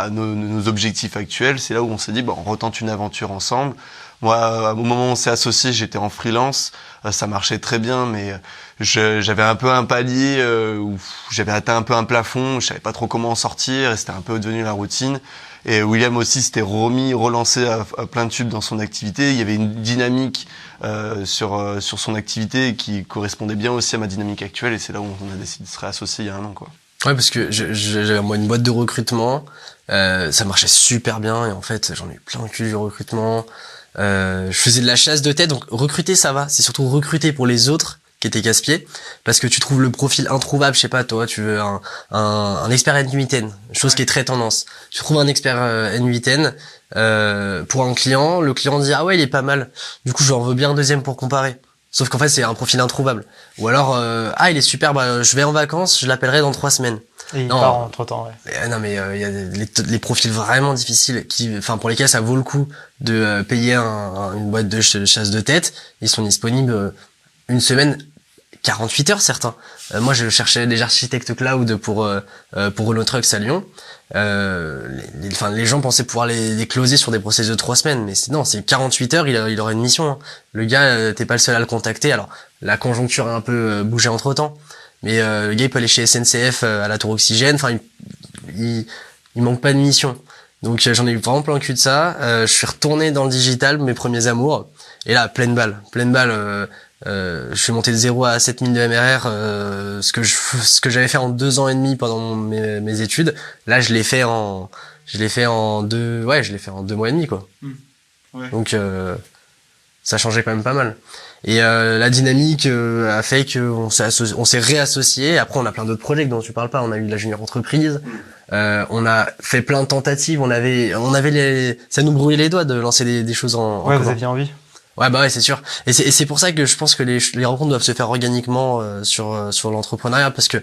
nos objectifs actuels, c'est là où on s'est dit, on retente une aventure ensemble. Moi, au moment où on s'est associé, j'étais en freelance, ça marchait très bien, mais j'avais un peu un palier où j'avais atteint un peu un plafond, je savais pas trop comment en sortir, et c'était un peu devenu la routine. Et William aussi s'était relancé à plein de tubes dans son activité. Il y avait une dynamique sur son activité qui correspondait bien aussi à ma dynamique actuelle, et c'est là où on a décidé de se réassocier il y a 1 an, quoi. Ouais, parce que j'avais moi une boîte de recrutement, ça marchait super bien et en fait j'en ai eu plein le cul du recrutement. Je faisais de la chasse de tête, donc recruter ça va, c'est surtout recruter pour les autres qui était casse-pied, parce que tu trouves le profil introuvable, je sais pas, toi, tu veux un expert N8N, chose qui est très tendance. Tu trouves un expert N8N pour un client, le client dit ah ouais il est pas mal, du coup j'en veux bien un deuxième pour comparer. Sauf qu'en fait c'est un profil introuvable. Ou alors ah il est super, je vais en vacances, je l'appellerai dans 3 semaines. Et il part entre temps, ouais. Non mais il y a les profils vraiment difficiles pour lesquels ça vaut le coup de payer une boîte de chasse de tête. Ils sont disponibles 1 semaine, 48 heures certains. Moi je cherchais des architectes cloud pour Renault Trucks à Lyon. Les gens pensaient pouvoir les closer sur des process de 3 semaines, mais c'est 48 heures, il aurait une mission. Hein. Le gars, t'es pas le seul à le contacter. Alors la conjoncture a un peu bougé entre temps, mais le gars il peut aller chez SNCF à la Tour Oxygène. Enfin, il manque pas de mission. Donc j'en ai eu vraiment plein le cul de ça. Je suis retourné dans le digital, mes premiers amours. Et là, pleine balle. Je suis monté de 0 à 7000 de MRR, ce que j'avais fait en 2 ans et demi pendant mes études. Là, je l'ai fait en 2 mois et demi, quoi. Ouais. Donc, ça changeait quand même pas mal. Et la dynamique a fait qu'on s'est réassocié. Après, on a plein d'autres projets dont tu parles pas. On a eu de la junior entreprise. On a fait plein de tentatives. Ça nous brouillait les doigts de lancer des choses en Ouais, commun. vous aviez envie. Ouais, bah ouais, c'est sûr. Et c'est pour ça que je pense que les rencontres doivent se faire organiquement sur l'entrepreneuriat, parce que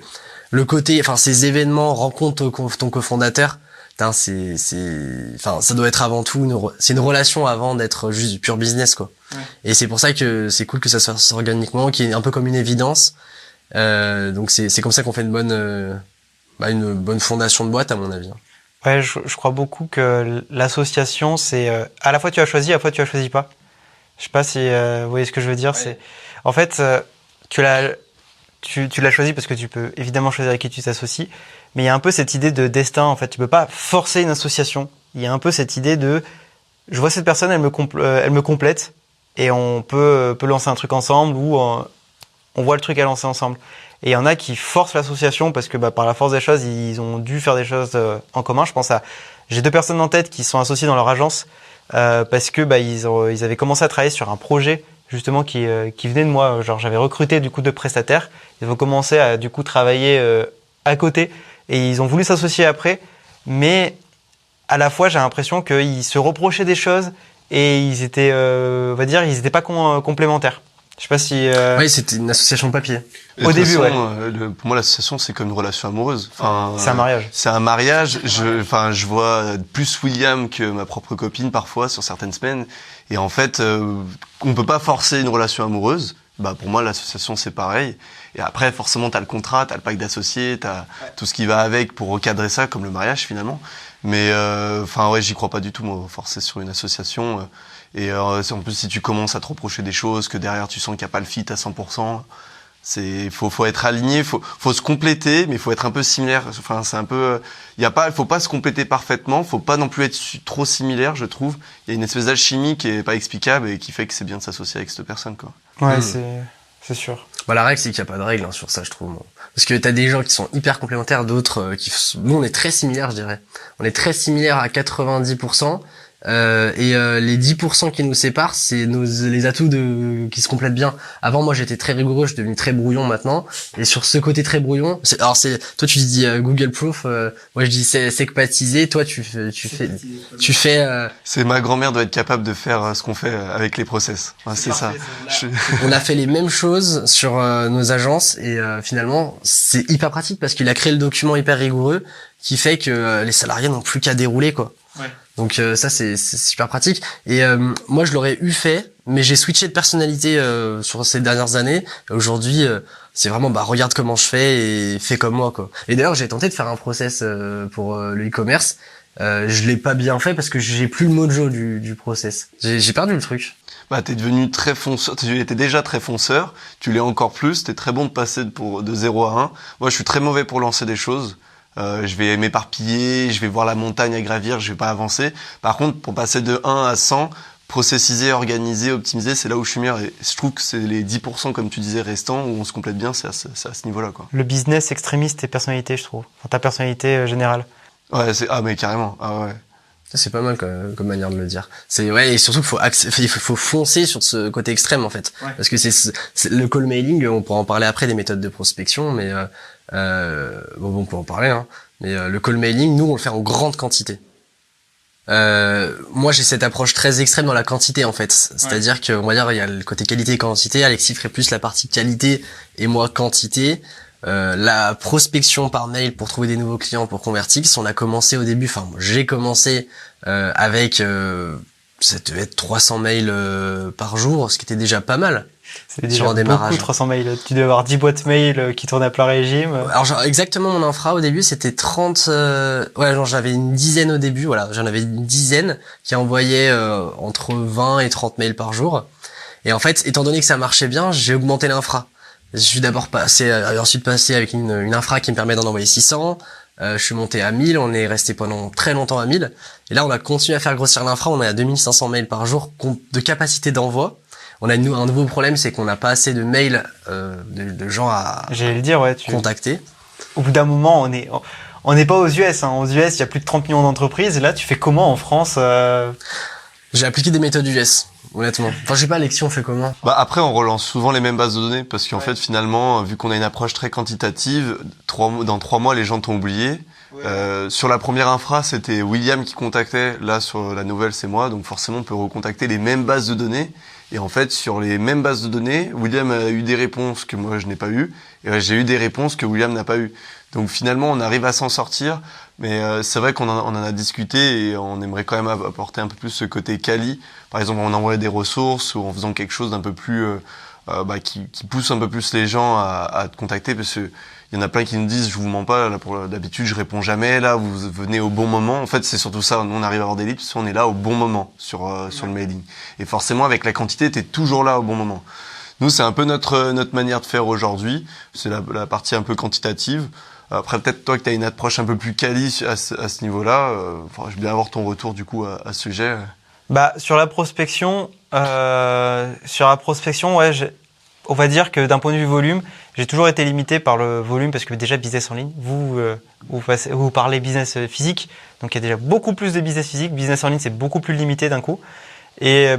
le côté, ces événements, rencontres ton cofondateur, ça doit être avant tout c'est une relation avant d'être juste du pur business, quoi. Ouais. Et c'est pour ça que c'est cool que ça se fasse organiquement, qui est un peu comme une évidence. Donc c'est comme ça qu'on fait une bonne fondation de boîte, à mon avis. Ouais, je crois beaucoup que l'association, c'est à la fois tu as choisi, à la fois tu as choisi pas. Je sais pas si vous voyez ce que je veux dire. Ouais. C'est en fait tu l'as choisi parce que tu peux évidemment choisir avec qui tu t'associes, mais il y a un peu cette idée de destin. En fait, tu peux pas forcer une association. Il y a un peu cette idée de je vois cette personne, elle me complète et on peut lancer un truc ensemble, ou on voit le truc à lancer ensemble. Et il y en a qui forcent l'association parce que par la force des choses, ils ont dû faire des choses en commun. J'ai 2 personnes en tête qui sont associées dans leur agence. Parce que ils avaient commencé à travailler sur un projet justement qui venait de moi. Genre j'avais recruté du coup 2 prestataires. Ils ont commencé à du coup travailler à côté et ils ont voulu s'associer après. Mais à la fois j'ai l'impression qu'ils se reprochaient des choses et ils étaient ils étaient pas complémentaires. Je sais pas si. Oui, c'était une association de papier. Au début, ouais. Pour moi, l'association, c'est comme une relation amoureuse. C'est un mariage. C'est un mariage. Je vois plus William que ma propre copine parfois sur certaines semaines. Et en fait, on peut pas forcer une relation amoureuse. Pour moi, l'association, c'est pareil. Et après, forcément, t'as le contrat, t'as le pacte d'associés, t'as tout ce qui va avec pour recadrer ça, comme le mariage finalement. Mais j'y crois pas du tout, moi, forcer sur une association. Et en plus, si tu commences à te reprocher des choses, que derrière tu sens qu'il n'y a pas le fit à 100%, faut être aligné, faut se compléter, mais il faut être un peu similaire. C'est un peu, faut pas se compléter parfaitement, faut pas non plus être trop similaire, je trouve. Il y a une espèce d'alchimie qui est pas explicable et qui fait que c'est bien de s'associer avec cette personne, quoi. Ouais, c'est sûr. La règle, c'est qu'il n'y a pas de règle sur ça, je trouve. Moi. Parce que t'as des gens qui sont hyper complémentaires, d'autres nous, on est très similaires, je dirais. On est très similaires à 90%. Les 10% qui nous séparent, c'est les atouts qui se complètent bien. Avant, moi, j'étais très rigoureux, je suis devenu très brouillon maintenant. Et sur ce côté très brouillon, toi, tu dis Google Proof, moi, je dis secpatisé. Toi, tu fais. C'est ma grand-mère doit être capable de faire ce qu'on fait avec les process. Ouais, c'est ça. On a fait les mêmes choses sur nos agences et finalement, c'est hyper pratique parce qu'il a créé le document hyper rigoureux qui fait que les salariés n'ont plus qu'à dérouler, quoi. Ouais. Donc ça c'est super pratique et moi je l'aurais fait mais j'ai switché de personnalité sur ces dernières années. Aujourd'hui c'est vraiment regarde comment je fais et fais comme moi, quoi. Et d'ailleurs j'ai tenté de faire un process pour le e-commerce, je l'ai pas bien fait parce que j'ai plus le mojo du process. J'ai perdu le truc. T'es devenu très fonceur, tu étais déjà très fonceur, tu l'es encore plus, t'es très bon de passer de 0 à 1. Moi je suis très mauvais pour lancer des choses. Je vais m'éparpiller, je vais voir la montagne à gravir, je vais pas avancer. Par contre, pour passer de 1 à 100, processiser, organiser, optimiser, c'est là où je suis meilleur. Et je trouve que c'est les 10%, comme tu disais, restants, où on se complète bien, c'est à ce niveau-là, quoi. Le business extrémiste et personnalité, je trouve. Enfin, ta personnalité générale. Ouais, mais carrément. Ah ouais. Ça, c'est pas mal comme manière de le dire. Et surtout qu'il faut foncer sur ce côté extrême, en fait. Ouais. Parce que c'est le call mailing, on pourra en parler après des méthodes de prospection, mais on peut en parler, hein. Mais le call mailing, nous on le fait en grande quantité. Moi j'ai cette approche très extrême dans la quantité, en fait. C'est-à-dire que on va dire il y a le côté qualité et quantité, Alexis ferait plus la partie qualité et moi quantité. La prospection par mail pour trouver des nouveaux clients pour Convertix, on a commencé au début, j'ai commencé avec ça devait être 300 mails par jour, ce qui était déjà pas mal. C'est déjà beaucoup, 300 mails. Tu devais avoir 10 boîtes mail qui tournent à plein régime. Alors exactement, mon infra au début c'était 30 j'avais une dizaine au début, j'en avais une dizaine qui envoyaient entre 20 et 30 mails par jour. Et en fait, étant donné que ça marchait bien, j'ai augmenté l'infra. Je suis d'abord ensuite passé avec une infra qui me permet d'en envoyer 600. Je suis monté à 1000, on est resté pendant très longtemps à 1000. Et là, on a continué à faire grossir l'infra, on est à 2500 mails par jour de capacité d'envoi. On a un nouveau problème, c'est qu'on n'a pas assez de mails de gens à contacter. Au bout d'un moment, on n'est pas aux US. Hein. Aux US, il y a plus de 30 millions d'entreprises. Et là, tu fais comment en France J'ai appliqué des méthodes US. Honnêtement. Enfin, je sais pas, Alexis, on fait comment? Après, on relance souvent les mêmes bases de données parce qu'en fait, finalement, vu qu'on a une approche très quantitative, dans 3 mois, les gens t'ont oublié. Sur la première infra, c'était William qui contactait. Là, sur la nouvelle, c'est moi. Donc, forcément, on peut recontacter les mêmes bases de données. Et en fait, sur les mêmes bases de données, William a eu des réponses que moi, je n'ai pas eues. Et j'ai eu des réponses que William n'a pas eues. Donc, finalement, on arrive à s'en sortir. Mais c'est vrai qu'on en a discuté et on aimerait quand même apporter un peu plus ce côté quali. Par exemple, en envoyant des ressources ou en faisant quelque chose d'un peu plus qui pousse un peu plus les gens à te contacter, parce que il y en a plein qui nous disent je vous mens pas, là d'habitude je réponds jamais, là vous venez au bon moment. En fait, c'est surtout ça, nous on arrive à avoir des leads parce qu'on est là au bon moment sur le mailing. Et forcément avec la quantité, t'es toujours là au bon moment. Nous, c'est un peu notre manière de faire aujourd'hui, c'est la partie un peu quantitative. Après, peut-être toi que tu as une approche un peu plus quali à ce niveau-là. Je vais bien avoir ton retour du coup à ce sujet. Sur la prospection, ouais, on va dire que d'un point de vue volume, j'ai toujours été limité par le volume parce que déjà business en ligne, vous parlez business physique, donc il y a déjà beaucoup plus de business physique. Business en ligne, c'est beaucoup plus limité d'un coup. Et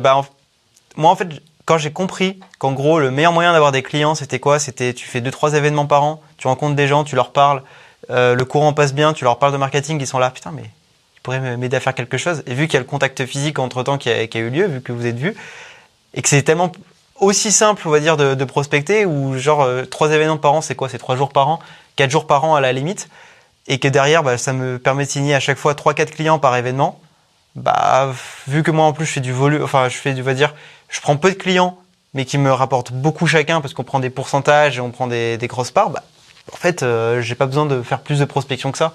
moi en fait, quand j'ai compris qu'en gros le meilleur moyen d'avoir des clients, c'était quoi ? C'était tu fais 2-3 événements par an, tu rencontres des gens, tu leur parles, le courant passe bien, tu leur parles de marketing, ils sont là, putain mais ils pourraient m'aider à faire quelque chose. Et vu qu'il y a le contact physique entre temps qui a eu lieu, vu que vous êtes vus, et que c'est tellement aussi simple, on va dire, de prospecter, ou genre 3 événements par an, c'est quoi ? C'est 3 jours par an, 4 jours par an à la limite, et que derrière, ça me permet de signer à chaque fois 3-4 clients par événement. Vu que moi en plus je fais du volume, je prends peu de clients, mais qui me rapportent beaucoup chacun, parce qu'on prend des pourcentages et on prend des grosses parts, en fait, j'ai pas besoin de faire plus de prospection que ça.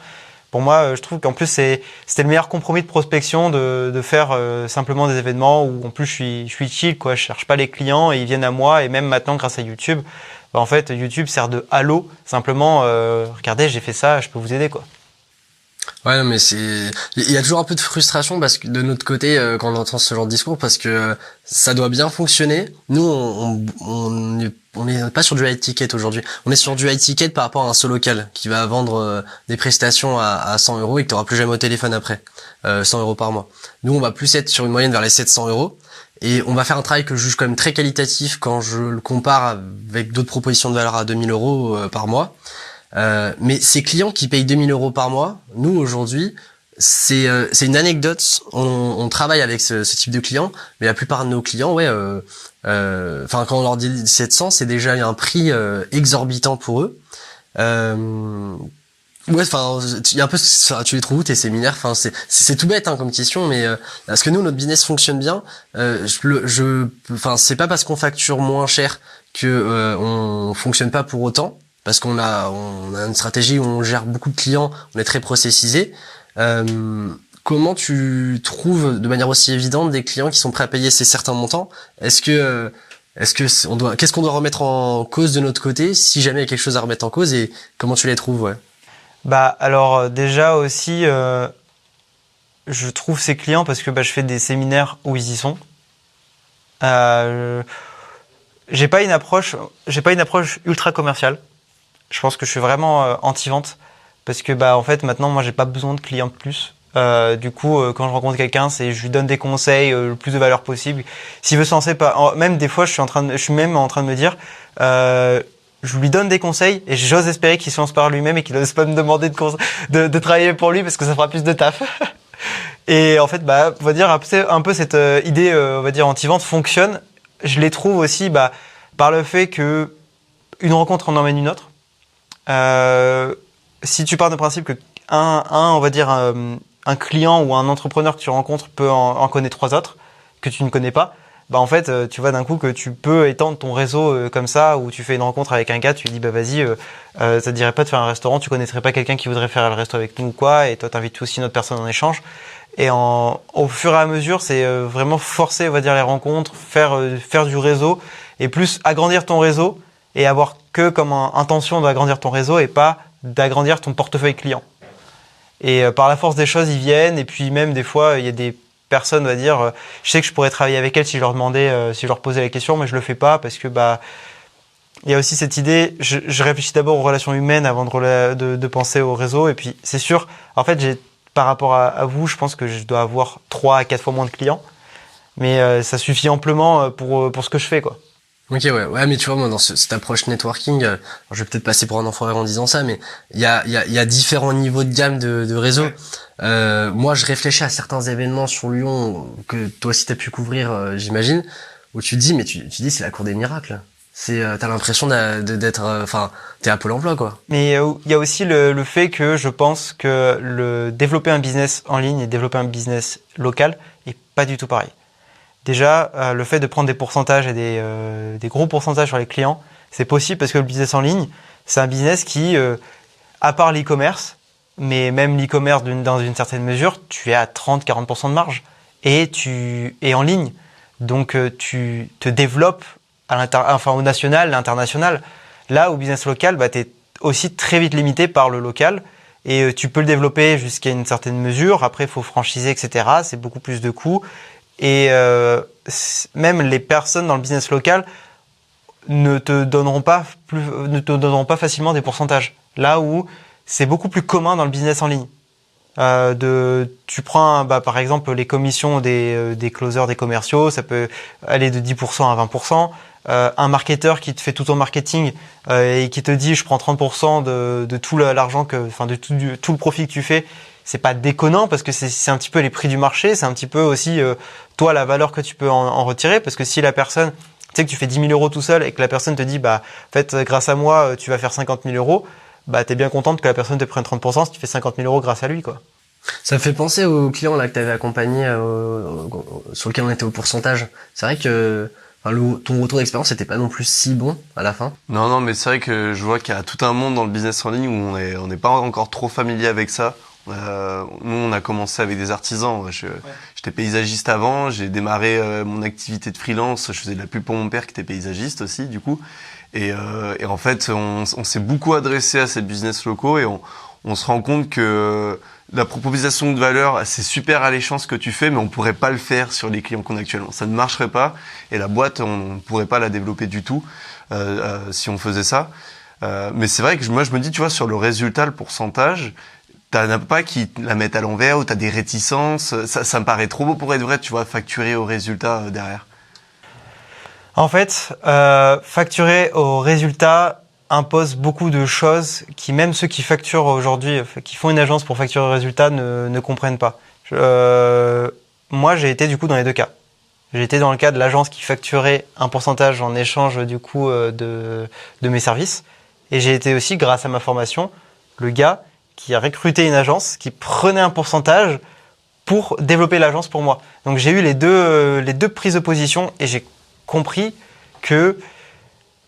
Pour moi, je trouve qu'en plus c'était le meilleur compromis de prospection de faire simplement des événements où en plus je suis chill, quoi. Je cherche pas les clients et ils viennent à moi. Et même maintenant, grâce à YouTube, en fait, YouTube sert de halo. Simplement, regardez, j'ai fait ça, je peux vous aider, quoi. Ouais, non, mais il y a toujours un peu de frustration parce que de notre côté, quand on entend ce genre de discours, parce que ça doit bien fonctionner. Nous, on est pas sur du high ticket aujourd'hui. On est sur du high ticket par rapport à un solo local qui va vendre des prestations à 100 euros et que t'auras plus jamais au téléphone après. 100 euros par mois. Nous, on va plus être sur une moyenne vers les 700 euros. Et on va faire un travail que je juge quand même très qualitatif quand je le compare avec d'autres propositions de valeur à 2000 euros par mois. Mais ces clients qui payent 2000 euros par mois, nous aujourd'hui, c'est une anecdote. On travaille avec ce type de clients, mais la plupart de nos clients, enfin quand on leur dit 700, c'est déjà un prix exorbitant pour eux. Ouais, enfin, il y a un peu, tu les trouves où tes séminaires? Enfin, c'est tout bête comme question, mais parce que nous notre business fonctionne bien. Enfin, c'est pas parce qu'on facture moins cher que on fonctionne pas pour autant. Parce qu'on a une stratégie où on gère beaucoup de clients, on est très processisé. Comment tu trouves de manière aussi évidente des clients qui sont prêts à payer ces certains montants? Qu'est-ce qu'on doit remettre en cause de notre côté si jamais il y a quelque chose à remettre en cause et comment tu les trouves, ouais? Bah alors déjà aussi, je trouve ces clients parce que je fais des séminaires où ils y sont. J'ai pas une approche ultra commerciale. Je pense que je suis vraiment anti-vente parce que en fait maintenant moi j'ai pas besoin de clients de plus. Du coup quand je rencontre quelqu'un, je lui donne des conseils le plus de valeur possible. S'il veut se lancer même des fois je suis même en train de me dire je lui donne des conseils et j'ose espérer qu'il se lance par lui-même et qu'il n'ose pas me demander de travailler pour lui parce que ça fera plus de taf. Et en fait on va dire un peu cette idée on va dire anti-vente fonctionne. Je les trouve aussi par le fait que une rencontre en emmène une autre. Si tu pars du principe que on va dire un client ou un entrepreneur que tu rencontres peut en connaître 3 autres que tu ne connais pas, en fait tu vois d'un coup que tu peux étendre ton réseau comme ça, où tu fais une rencontre avec un gars, tu lui dis vas-y, ça te dirait pas de faire un restaurant, tu connaîtrais pas quelqu'un qui voudrait faire le resto avec nous ou quoi, et toi t'invites aussi une autre personne en échange. Et au fur et à mesure, c'est vraiment forcer, on va dire, les rencontres, faire du réseau et plus agrandir ton réseau et avoir que comme intention d'agrandir ton réseau et pas d'agrandir ton portefeuille client. Et par la force des choses, ils viennent. Et puis même des fois, il y a des personnes, on va dire, je sais que je pourrais travailler avec elles si je leur demandais, si je leur posais la question, mais je le fais pas parce que il y a aussi cette idée. Je réfléchis d'abord aux relations humaines avant de penser au réseau. Et puis c'est sûr, en fait, par rapport à vous, je pense que je dois avoir 3 à 4 fois moins de clients, mais ça suffit amplement pour ce que je fais, quoi. Ok, ouais, mais tu vois, moi, dans cette approche networking, je vais peut-être passer pour un enfoiré en disant ça, mais il y a différents niveaux de gamme de réseau. Moi, je réfléchis à certains événements sur Lyon que toi aussi t'as pu couvrir, j'imagine, où tu te dis, mais tu dis, c'est la cour des miracles. T'as l'impression d'être, t'es à Pôle emploi, quoi. Mais il y a aussi le fait que je pense que développer un business en ligne et développer un business local est pas du tout pareil. Déjà, le fait de prendre des pourcentages et des gros pourcentages sur les clients, c'est possible parce que le business en ligne, c'est un business qui, à part l'e-commerce, mais même l'e-commerce dans une certaine mesure, tu es à 30-40% de marge et tu es en ligne. Donc tu te développes au national, l'international. Là, au business local, tu es aussi très vite limité par le local et tu peux le développer jusqu'à une certaine mesure. Après, il faut franchiser, etc. C'est beaucoup plus de coûts. Et même les personnes dans le business local ne te donneront pas facilement des pourcentages. Là où c'est beaucoup plus commun dans le business en ligne. Tu prends par exemple les commissions des closers, des commerciaux, ça peut aller de 10% à 20%. Un marketeur qui te fait tout ton marketing et qui te dit je prends 30% de tout l'argent de tout le profit que tu fais. C'est pas déconnant parce que c'est un petit peu les prix du marché, c'est un petit peu aussi toi la valeur que tu peux en retirer, parce que si la personne, tu sais que tu fais 10 000 euros tout seul et que la personne te dit en fait grâce à moi tu vas faire 50 000 euros, t'es bien contente que la personne te prenne 30% si tu fais 50 000 euros grâce à lui, quoi. Ça me fait penser aux clients là que t'avais accompagné sur lequel on était au pourcentage. C'est vrai que ton retour d'expérience n'était pas non plus si bon à la fin. Non, mais c'est vrai que je vois qu'il y a tout un monde dans le business en ligne où on n'est pas encore trop familier avec ça. Nous, on a commencé avec des artisans. J'étais paysagiste avant, j'ai démarré mon activité de freelance. Je faisais de la pub pour mon père qui était paysagiste aussi, du coup. Et en fait, on s'est beaucoup adressé à ces business locaux et on se rend compte que la proposition de valeur, c'est super alléchant ce que tu fais, mais on pourrait pas le faire sur les clients qu'on a actuellement. Ça ne marcherait pas, et la boîte, on pourrait pas la développer du tout si on faisait ça. Mais c'est vrai que moi, je me dis, tu vois, sur le résultat, le pourcentage, t'en as pas qui la mettent à l'envers ou t'as des réticences. Ça me paraît trop beau pour être vrai, tu vois, facturer au résultat derrière. En fait, facturer au résultat impose beaucoup de choses qui, même ceux qui facturent aujourd'hui, qui font une agence pour facturer au résultat, ne comprennent pas. Moi, j'ai été du coup dans les deux cas. J'ai été dans le cas de l'agence qui facturait un pourcentage en échange du coup de mes services. Et j'ai été aussi, grâce à ma formation, le gars qui a recruté une agence qui prenait un pourcentage pour développer l'agence pour moi. Donc j'ai eu les deux prises de position et j'ai compris que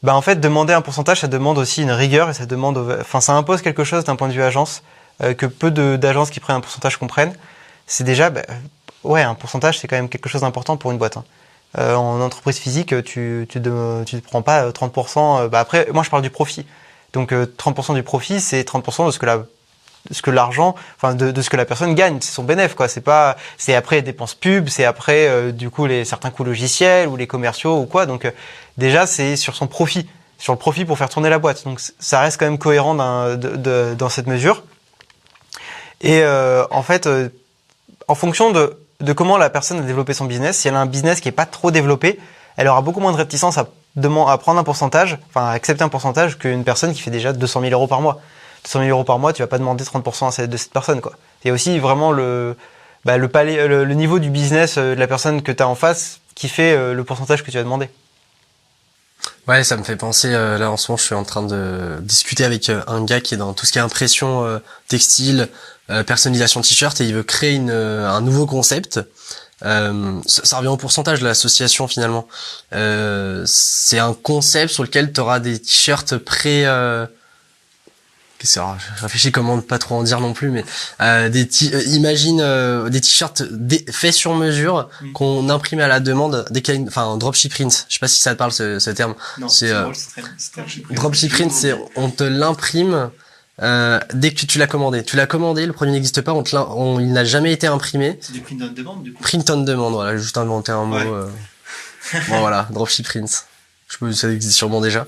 en fait, demander un pourcentage, ça demande aussi une rigueur et ça impose quelque chose d'un point de vue agence que peu d'agences qui prennent un pourcentage comprennent. C'est déjà, un pourcentage, c'est quand même quelque chose d'important pour une boîte. En entreprise physique, tu te prends pas 30%. Après, moi, je parle du profit. Donc, 30% du profit, c'est 30% de ce que l'argent, de ce que la personne gagne, c'est son bénéfice, quoi. C'est après les dépenses pub, c'est après du coup certains coûts logiciels ou les commerciaux ou quoi. Donc déjà c'est sur son profit, sur le profit pour faire tourner la boîte. Donc ça reste quand même cohérent dans cette mesure. Et en fait, en fonction de comment la personne a développé son business, si elle a un business qui est pas trop développé, elle aura beaucoup moins de réticence à prendre un pourcentage, à accepter un pourcentage qu'une personne qui fait déjà 200 000 euros par mois. 200 000 euros par mois, tu vas pas demander 30% de cette personne, quoi. Il y a aussi vraiment le niveau du business de la personne que tu as en face qui fait le pourcentage que tu vas demander. Ouais, ça me fait penser, là en ce moment je suis en train de discuter avec un gars qui est dans tout ce qui est impression textile, personnalisation t-shirt, et il veut créer un nouveau concept. Ça revient au pourcentage de l'association finalement. C'est un concept sur lequel tu auras des t-shirts je réfléchis comment ne pas trop en dire non plus, mais imagine des t-shirts faits sur mesure qu'on imprime à la demande, dropship print. Je sais pas si ça te parle ce terme. Non, c'est très dropship print, c'est on te l'imprime dès que tu l'as commandé. Tu l'as commandé, le produit n'existe pas, il n'a jamais été imprimé. C'est du print on demand du coup. Print on demand, voilà, juste inventer un mot. Ouais. Bon voilà, dropship print. Ça existe sûrement déjà.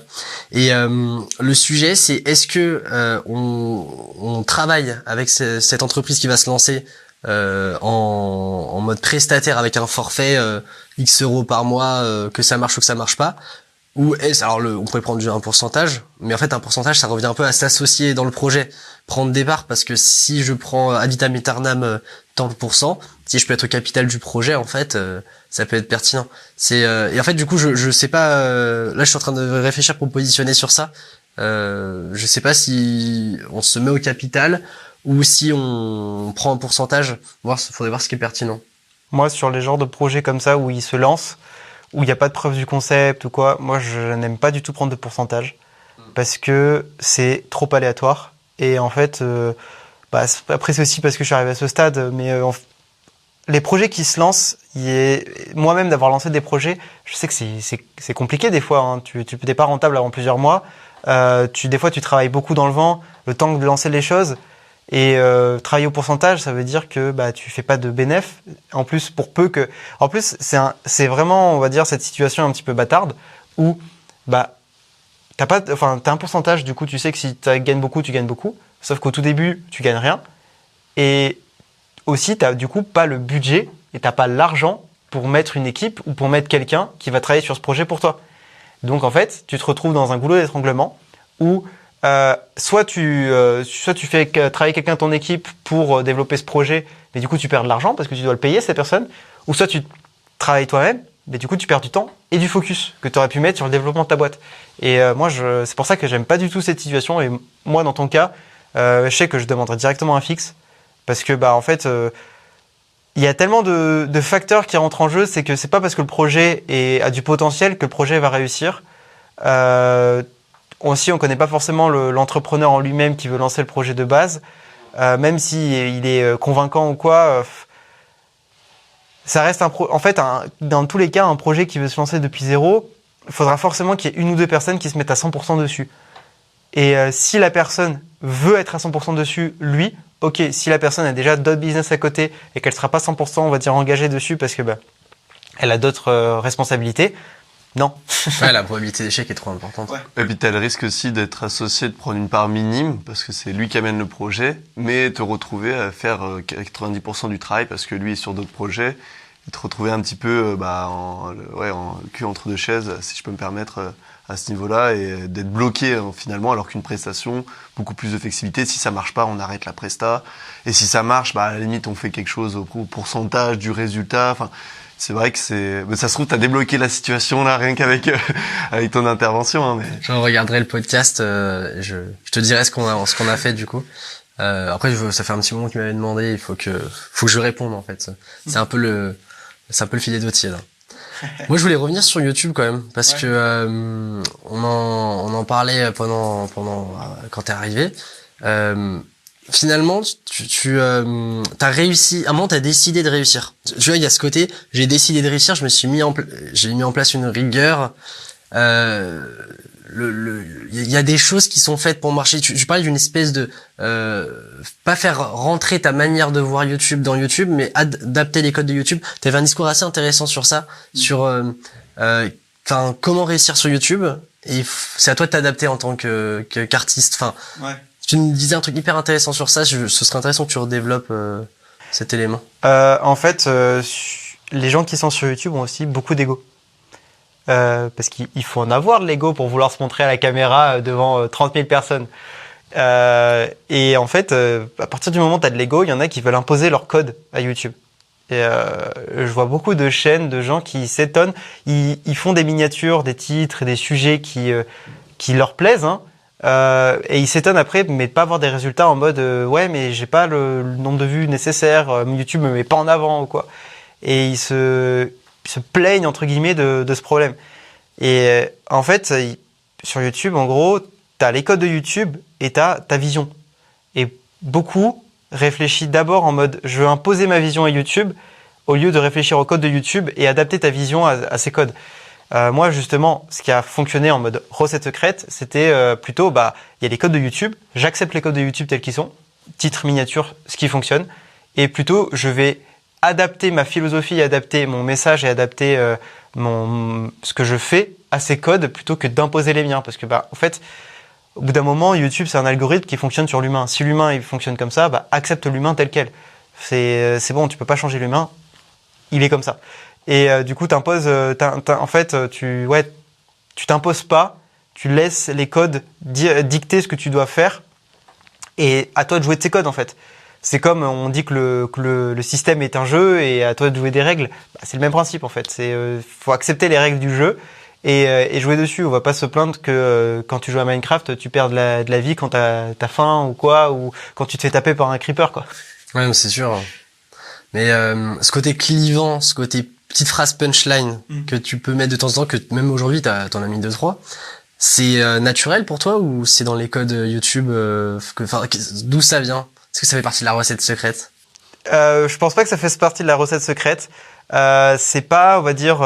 Et le sujet, c'est est-ce que on travaille avec cette entreprise qui va se lancer en mode prestataire avec un forfait X euros par mois, que ça marche ou que ça marche pas, ou on pourrait prendre un pourcentage, mais en fait un pourcentage ça revient un peu à s'associer dans le projet, prendre des parts, parce que si je prends ad vitam aeternam tant de pourcents, si je peux être au capital du projet, en fait ça peut être pertinent. Et en fait du coup je sais pas, là je suis en train de réfléchir pour me positionner sur ça. Je sais pas si on se met au capital ou si on prend un pourcentage. Faudrait voir ce qui est pertinent. Moi, sur les genres de projets comme ça où ils se lancent, où il n'y a pas de preuve du concept ou quoi, moi je n'aime pas du tout prendre de pourcentage parce que c'est trop aléatoire. Et en fait, après c'est aussi parce que je suis arrivé à ce stade, mais les projets qui se lancent, moi-même d'avoir lancé des projets, je sais que c'est compliqué des fois. Hein. Tu n'es pas rentable avant plusieurs mois. Des fois, tu travailles beaucoup dans le vent, le temps de lancer les choses. Et travailler au pourcentage, ça veut dire que tu fais pas de bénéf. En plus, c'est vraiment, on va dire, cette situation un petit peu bâtarde où t'as un pourcentage. Du coup, tu sais que si tu gagnes beaucoup, tu gagnes beaucoup. Sauf qu'au tout début, tu gagnes rien. Et aussi, t'as du coup pas le budget et t'as pas l'argent pour mettre une équipe ou pour mettre quelqu'un qui va travailler sur ce projet pour toi. Donc en fait, tu te retrouves dans un goulot d'étranglement où soit tu fais travailler quelqu'un de ton équipe pour développer ce projet, mais du coup tu perds de l'argent parce que tu dois le payer cette personne, ou soit tu travailles toi-même, mais du coup tu perds du temps et du focus que tu aurais pu mettre sur le développement de ta boîte. Et c'est pour ça que j'aime pas du tout cette situation. Et moi dans ton cas, je sais que je demanderai directement un fixe parce que en fait il y a tellement de facteurs qui rentrent en jeu. C'est que c'est pas parce que le projet a du potentiel que le projet va réussir. Aussi, on connaît pas forcément l'entrepreneur en lui-même qui veut lancer le projet de base, même si il est convaincant ou quoi. Ça reste dans tous les cas, un projet qui veut se lancer depuis zéro, il faudra forcément qu'il y ait une ou deux personnes qui se mettent à 100% dessus. Et si la personne veut être à 100% dessus, lui, ok. Si la personne a déjà d'autres business à côté et qu'elle sera pas 100%, on va dire, engagée dessus parce que elle a d'autres responsabilités, non. Ouais, la probabilité d'échec est trop importante. Ouais. Et puis t'as le risque aussi d'être associé, de prendre une part minime, parce que c'est lui qui amène le projet, mais te retrouver à faire 90% du travail parce que lui est sur d'autres projets, et te retrouver un petit peu en cul entre deux chaises, si je peux me permettre, à ce niveau-là, et d'être bloqué finalement, alors qu'une prestation, beaucoup plus de flexibilité. Si ça marche pas, on arrête la presta, et si ça marche, à la limite on fait quelque chose au pourcentage du résultat. Enfin, c'est vrai que ça se trouve, t'as débloqué la situation là, rien qu'avec avec ton intervention. Hein, mais... Je regarderai le podcast, je te dirai ce qu'on a fait du coup. Après, ça fait un petit moment que tu m'avais demandé, il faut que je réponde en fait. C'est un peu le filet d'Ottier là. Moi, je voulais revenir sur YouTube quand même parce que on en parlait pendant quand t'es arrivé. Finalement, tu as réussi. À un moment, t'as décidé de réussir. Tu vois, il y a ce côté. J'ai décidé de réussir. J'ai mis en place une rigueur. Il y a des choses qui sont faites pour marcher. Tu parlais d'une espèce de pas faire rentrer ta manière de voir YouTube dans YouTube, mais adapter les codes de YouTube. T'avais un discours assez intéressant sur ça, sur comment réussir sur YouTube. Et c'est à toi de t'adapter en tant qu'artiste. Enfin. Ouais. Tu nous disais un truc hyper intéressant sur ça. Ce serait intéressant que tu redéveloppes cet élément. En fait, les gens qui sont sur YouTube ont aussi beaucoup d'ego. Parce qu'il faut en avoir de l'ego pour vouloir se montrer à la caméra devant 30 000 personnes. Et en fait, à partir du moment où tu as de l'ego, il y en a qui veulent imposer leur code à YouTube. Et je vois beaucoup de chaînes de gens qui s'étonnent. Ils font des miniatures, des titres et des sujets qui leur plaisent, hein. Et ils s'étonnent après, mais de pas avoir des résultats en mode ouais, mais j'ai pas le nombre de vues nécessaire, YouTube me met pas en avant ou quoi. Et ils se plaignent entre guillemets de ce problème. Et en fait, sur YouTube, en gros, t'as les codes de YouTube et t'as ta vision. Et beaucoup réfléchissent d'abord en mode je veux imposer ma vision à YouTube au lieu de réfléchir aux codes de YouTube et adapter ta vision à ces codes. Moi, justement, ce qui a fonctionné en mode recette secrète, c'était plutôt, il y a les codes de YouTube, j'accepte les codes de YouTube tels qu'ils sont, titre, miniature, ce qui fonctionne, et plutôt, je vais adapter ma philosophie, adapter mon message et adapter ce que je fais à ces codes plutôt que d'imposer les miens. Parce que, en fait, au bout d'un moment, YouTube, c'est un algorithme qui fonctionne sur l'humain. Si l'humain, il fonctionne comme ça, accepte l'humain tel quel. C'est bon, tu peux pas changer l'humain, il est comme ça. Et du coup, en fait, tu t'imposes pas, tu laisses les codes dicter ce que tu dois faire, et à toi de jouer de ces codes en fait. C'est comme on dit que le système est un jeu et à toi de jouer des règles. C'est le même principe en fait. Faut accepter les règles du jeu et jouer dessus. On va pas se plaindre que quand tu joues à Minecraft, tu perds de la vie quand t'as faim ou quoi, ou quand tu te fais taper par un creeper quoi. Ouais, c'est sûr. Mais ce côté clivant, ce côté petite phrase punchline que tu peux mettre de temps en temps, que même aujourd'hui t'en as mis 2-3, c'est naturel pour toi ou c'est dans les codes YouTube d'où ça vient? Est-ce que ça fait partie de la recette secrète? Je pense pas que ça fasse partie de la recette secrète. C'est pas, on va dire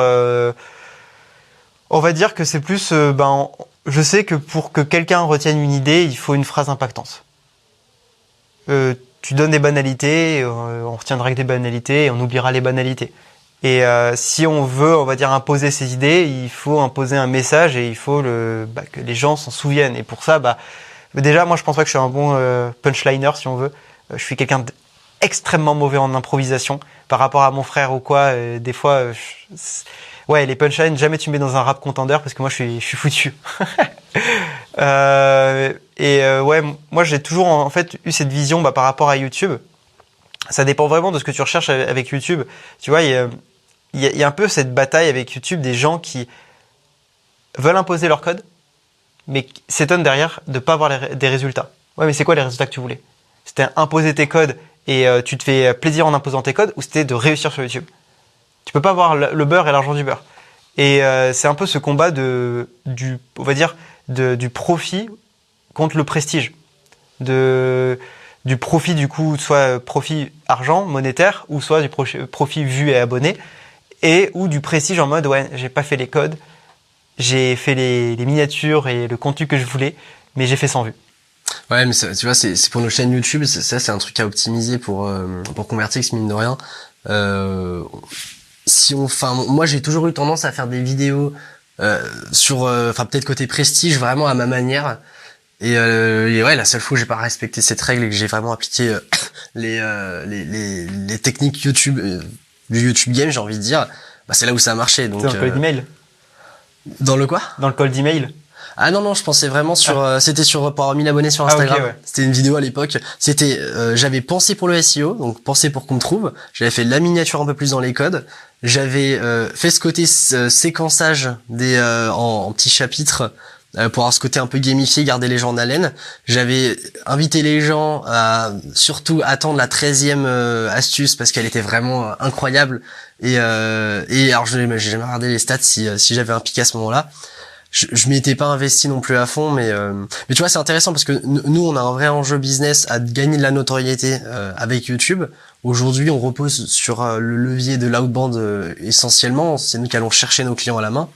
que c'est plus, je sais que pour que quelqu'un retienne une idée, il faut une phrase impactante. Tu donnes des banalités, on retiendra que des banalités et on oubliera les banalités. Et si on veut, on va dire, imposer ses idées, il faut imposer un message et il faut que les gens s'en souviennent. Et pour ça, déjà, moi, je pense pas que je suis un bon punchliner, si on veut. Je suis quelqu'un d'extrêmement mauvais en improvisation par rapport à mon frère ou quoi. Des fois, les punchlines, jamais tu me mets dans un rap contender parce que moi, je suis foutu. Moi, j'ai toujours en fait eu cette vision par rapport à YouTube. Ça dépend vraiment de ce que tu recherches avec YouTube. Tu vois, il y a un peu cette bataille avec YouTube des gens qui veulent imposer leur code, mais qui s'étonnent derrière de pas avoir des résultats. Ouais, mais c'est quoi les résultats que tu voulais? C'était imposer tes codes et tu te fais plaisir en imposant tes codes, ou c'était de réussir sur YouTube? Tu peux pas avoir le beurre et l'argent du beurre. Et c'est un peu ce combat du profit contre le prestige. Du profit, du coup, soit profit argent, monétaire, ou soit du profit vue et abonné, ou du prestige en mode, ouais, j'ai pas fait les codes, j'ai fait les miniatures et le contenu que je voulais, mais j'ai fait 100 vues. Ouais, mais tu vois, c'est pour nos chaînes YouTube, c'est un truc à optimiser pour Convertix, mine de rien. Moi, j'ai toujours eu tendance à faire des vidéos peut-être côté prestige, vraiment à ma manière. Et ouais, la seule fois où j'ai pas respecté cette règle et que j'ai vraiment appliqué les techniques YouTube du YouTube Game, j'ai envie de dire, bah c'est là où ça a marché. Donc C'est dans le call d'email. dans le quoi? Dans le call d'email. Ah non, je pensais vraiment c'était pour avoir 1000 abonnés sur Instagram. Ok, ouais. C'était une vidéo à l'époque. C'était j'avais pensé pour le SEO, donc pensé pour qu'on me trouve. J'avais fait la miniature un peu plus dans les codes. J'avais fait ce côté séquençage en petits chapitres pour avoir ce côté un peu gamifié, garder les gens en haleine. J'avais invité les gens à surtout attendre la 13e astuce parce qu'elle était vraiment incroyable. Et alors j'ai jamais regardé les stats si j'avais un pic à ce moment-là. Je m'y étais pas investi non plus à fond, mais tu vois, c'est intéressant parce que nous on a un vrai enjeu business à gagner de la notoriété avec YouTube. Aujourd'hui, on repose sur le levier de l'outbound essentiellement. C'est nous qui allons chercher nos clients à la main,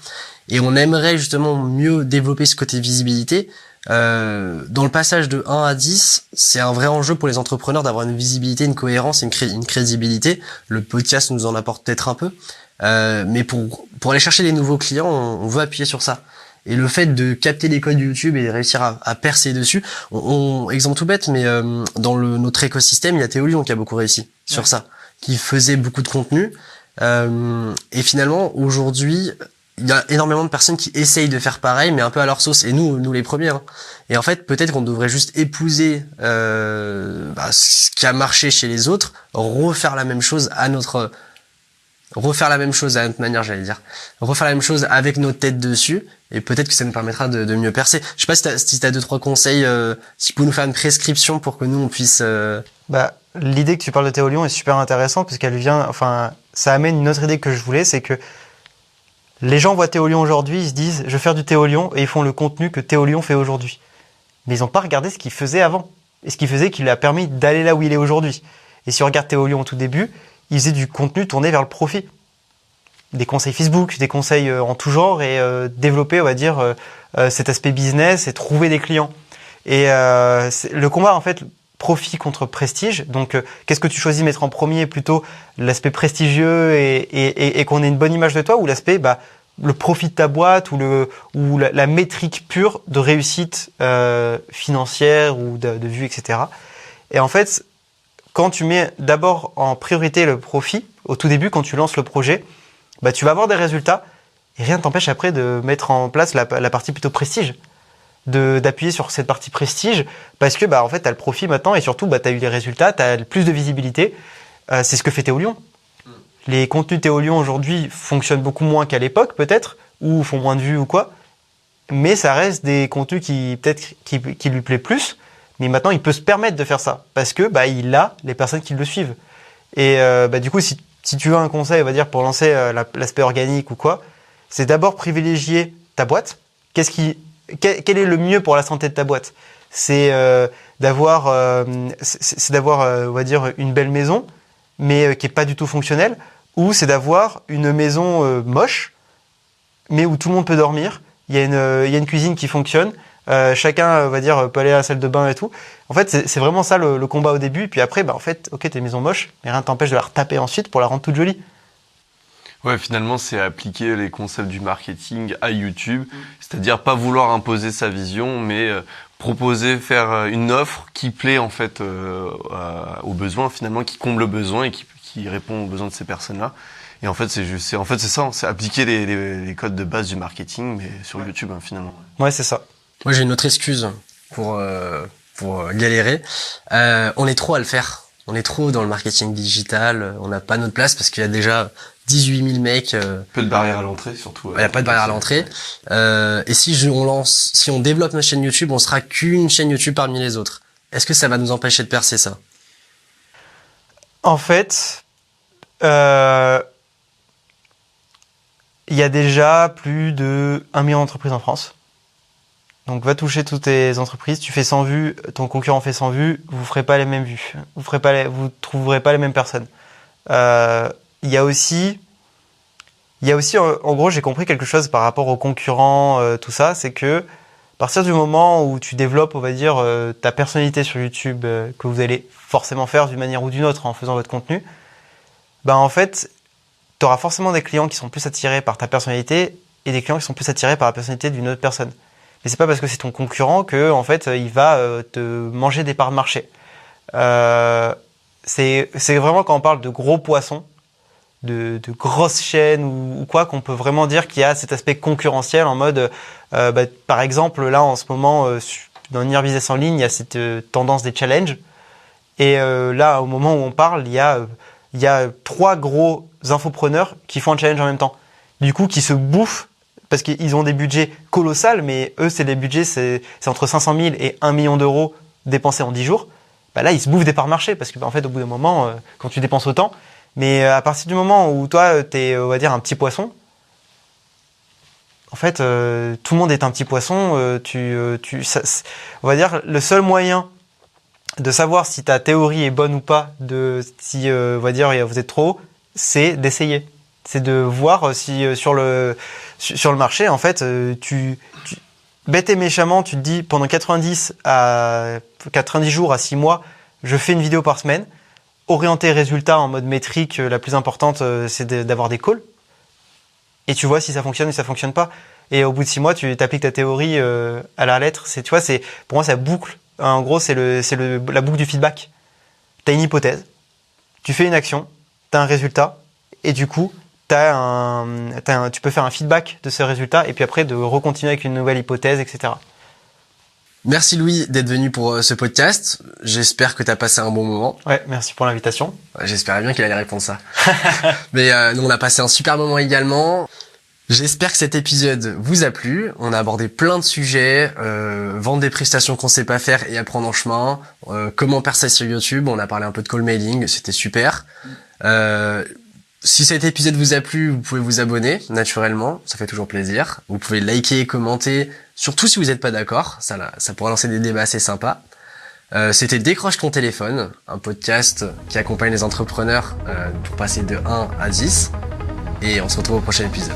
et on aimerait justement mieux développer ce côté visibilité. Dans le passage de 1 à 10, c'est un vrai enjeu pour les entrepreneurs d'avoir une visibilité, une cohérence, une crédibilité. Le podcast nous en apporte peut-être un peu, mais pour aller chercher des nouveaux clients, on veut appuyer sur ça. Et le fait de capter les codes YouTube et de réussir à percer dessus, exemple tout bête, mais dans notre écosystème, il y a Théolion qui a beaucoup réussi sur ça, qui faisait beaucoup de contenu. Et finalement, aujourd'hui, il y a énormément de personnes qui essayent de faire pareil, mais un peu à leur sauce. Et nous les premiers. Hein. Et en fait, peut-être qu'on devrait juste épouser ce qui a marché chez les autres, refaire la même chose à notre manière, j'allais dire. Refaire la même chose avec notre tête dessus, et peut-être que ça nous permettra de mieux percer. Je sais pas si t'as 2-3 conseils, si tu peux nous faire une prescription pour que nous on puisse... L'idée que tu parles de Théolion est super intéressante parce qu'elle ça amène une autre idée que je voulais, c'est que les gens voient Théolion aujourd'hui, ils se disent je vais faire du Théolion, et ils font le contenu que Théolion fait aujourd'hui. Mais ils n'ont pas regardé ce qu'il faisait avant, et ce qu'il faisait qui lui a permis d'aller là où il est aujourd'hui. Et si on regarde Théolion au tout début, il faisait du contenu tourné vers le profit. Des conseils Facebook, des conseils en tout genre, et développer, on va dire, cet aspect business et trouver des clients. Et le combat, en fait, profit contre prestige. Donc, qu'est-ce que tu choisis de mettre en premier? Plutôt l'aspect prestigieux et qu'on ait une bonne image de toi, ou l'aspect, le profit de ta boîte, ou la métrique pure de réussite financière ou de vue, etc. Et en fait, quand tu mets d'abord en priorité le profit, au tout début, quand tu lances le projet, tu vas avoir des résultats, et rien ne t'empêche après de mettre en place la partie plutôt prestige, d'appuyer sur cette partie prestige, parce que en fait, tu as le profit maintenant, et surtout, tu as eu les résultats, tu as plus de visibilité. C'est ce que fait Théolion. Les contenus Théolion aujourd'hui fonctionnent beaucoup moins qu'à l'époque, peut-être, ou font moins de vues ou quoi, mais ça reste des contenus qui lui plaît plus. Mais maintenant, il peut se permettre de faire ça parce que il a les personnes qui le suivent. Et du coup, si tu veux un conseil, on va dire, pour lancer l'aspect organique ou quoi, c'est d'abord privilégier ta boîte. Quel est le mieux pour la santé de ta boîte? C'est d'avoir, on va dire, une belle maison, mais qui est pas du tout fonctionnelle, ou c'est d'avoir une maison moche, mais où tout le monde peut dormir. Il y a une cuisine qui fonctionne. Chacun, on va dire, peut aller à la salle de bain et tout. En fait, c'est vraiment ça le combat au début. Et puis après, en fait, ok, t'es une maison moche, mais rien ne t'empêche de la retaper ensuite pour la rendre toute jolie. Ouais, finalement, c'est appliquer les concepts du marketing à YouTube. C'est-à-dire pas vouloir imposer sa vision, mais proposer, faire une offre qui plaît, en fait, aux besoins, finalement, qui comble le besoin et qui répond aux besoins de ces personnes-là. Et en fait, c'est ça, c'est appliquer les codes de base du marketing, mais sur YouTube, finalement. Ouais, c'est ça. Moi, j'ai une autre excuse pour galérer. On est trop à le faire. On est trop dans le marketing digital. On n'a pas notre place parce qu'il y a déjà 18 000 mecs. Peu de barrière à l'entrée, surtout. Il n'y a pas de barrière à l'entrée. Et si on développe notre chaîne YouTube, on sera qu'une chaîne YouTube parmi les autres. Est-ce que ça va nous empêcher de percer, ça? En fait, il y a déjà plus de 1 million d'entreprises en France. Donc va toucher toutes tes entreprises, tu fais 100 vues, ton concurrent fait 100 vues, vous ferez pas les mêmes vues, vous trouverez pas les mêmes personnes. Il y a aussi en gros, j'ai compris quelque chose par rapport aux concurrents, tout ça, c'est que À partir du moment où tu développes, on va dire, ta personnalité sur YouTube, que vous allez forcément faire d'une manière ou d'une autre en faisant votre contenu, ben en fait, tu auras forcément des clients qui sont plus attirés par ta personnalité et des clients qui sont plus attirés par la personnalité d'une autre personne. Mais c'est pas parce que c'est ton concurrent que en fait il va te manger des parts de marché. C'est vraiment quand on parle de gros poissons, de grosses chaînes ou quoi, qu'on peut vraiment dire qu'il y a cet aspect concurrentiel en mode, par exemple là en ce moment dans Near Business en ligne, il y a cette tendance des challenges. Et là au moment où on parle, il y a 3 gros infopreneurs qui font un challenge en même temps. Du coup, qui se bouffent parce qu'ils ont des budgets colossaux, mais eux, c'est des budgets, c'est entre 500 000 et 1 million d'euros dépensés en 10 jours. Bah là, ils se bouffent des parts marché parce que, en fait, au bout d'un moment, quand tu dépenses autant, mais à partir du moment où toi, t'es, on va dire, un petit poisson, en fait, tout le monde est un petit poisson. On va dire, le seul moyen de savoir si ta théorie est bonne ou pas, si, on va dire, vous êtes trop haut, c'est d'essayer. C'est de voir si sur le marché, en fait, bête et méchamment, tu te dis pendant 90 jours à 6 mois, je fais une vidéo par semaine. Orienter résultat en mode métrique, la plus importante, c'est d'avoir des calls. Et tu vois si ça fonctionne ou si ça fonctionne pas. Et au bout de 6 mois, tu t'appliques ta théorie à la lettre. Tu vois, pour moi, ça boucle. En gros, c'est la boucle du feedback. Tu as une hypothèse, tu fais une action, tu as un résultat, et du coup, tu peux faire un feedback de ce résultat, et puis après, de recontinuer avec une nouvelle hypothèse, etc. Merci Louis d'être venu pour ce podcast. J'espère que tu as passé un bon moment. Ouais, merci pour l'invitation. J'espérais bien qu'il allait répondre ça. Mais nous, on a passé un super moment également. J'espère que cet épisode vous a plu. On a abordé plein de sujets, vendre des prestations qu'on sait pas faire et apprendre en chemin, comment percer sur YouTube. On a parlé un peu de call mailing, c'était super. Si cet épisode vous a plu, vous pouvez vous abonner naturellement, ça fait toujours plaisir. Vous pouvez liker et commenter, surtout si vous n'êtes pas d'accord, ça pourra lancer des débats assez sympas. C'était Décroche ton téléphone, un podcast qui accompagne les entrepreneurs pour passer de 1 à 10. Et on se retrouve au prochain épisode.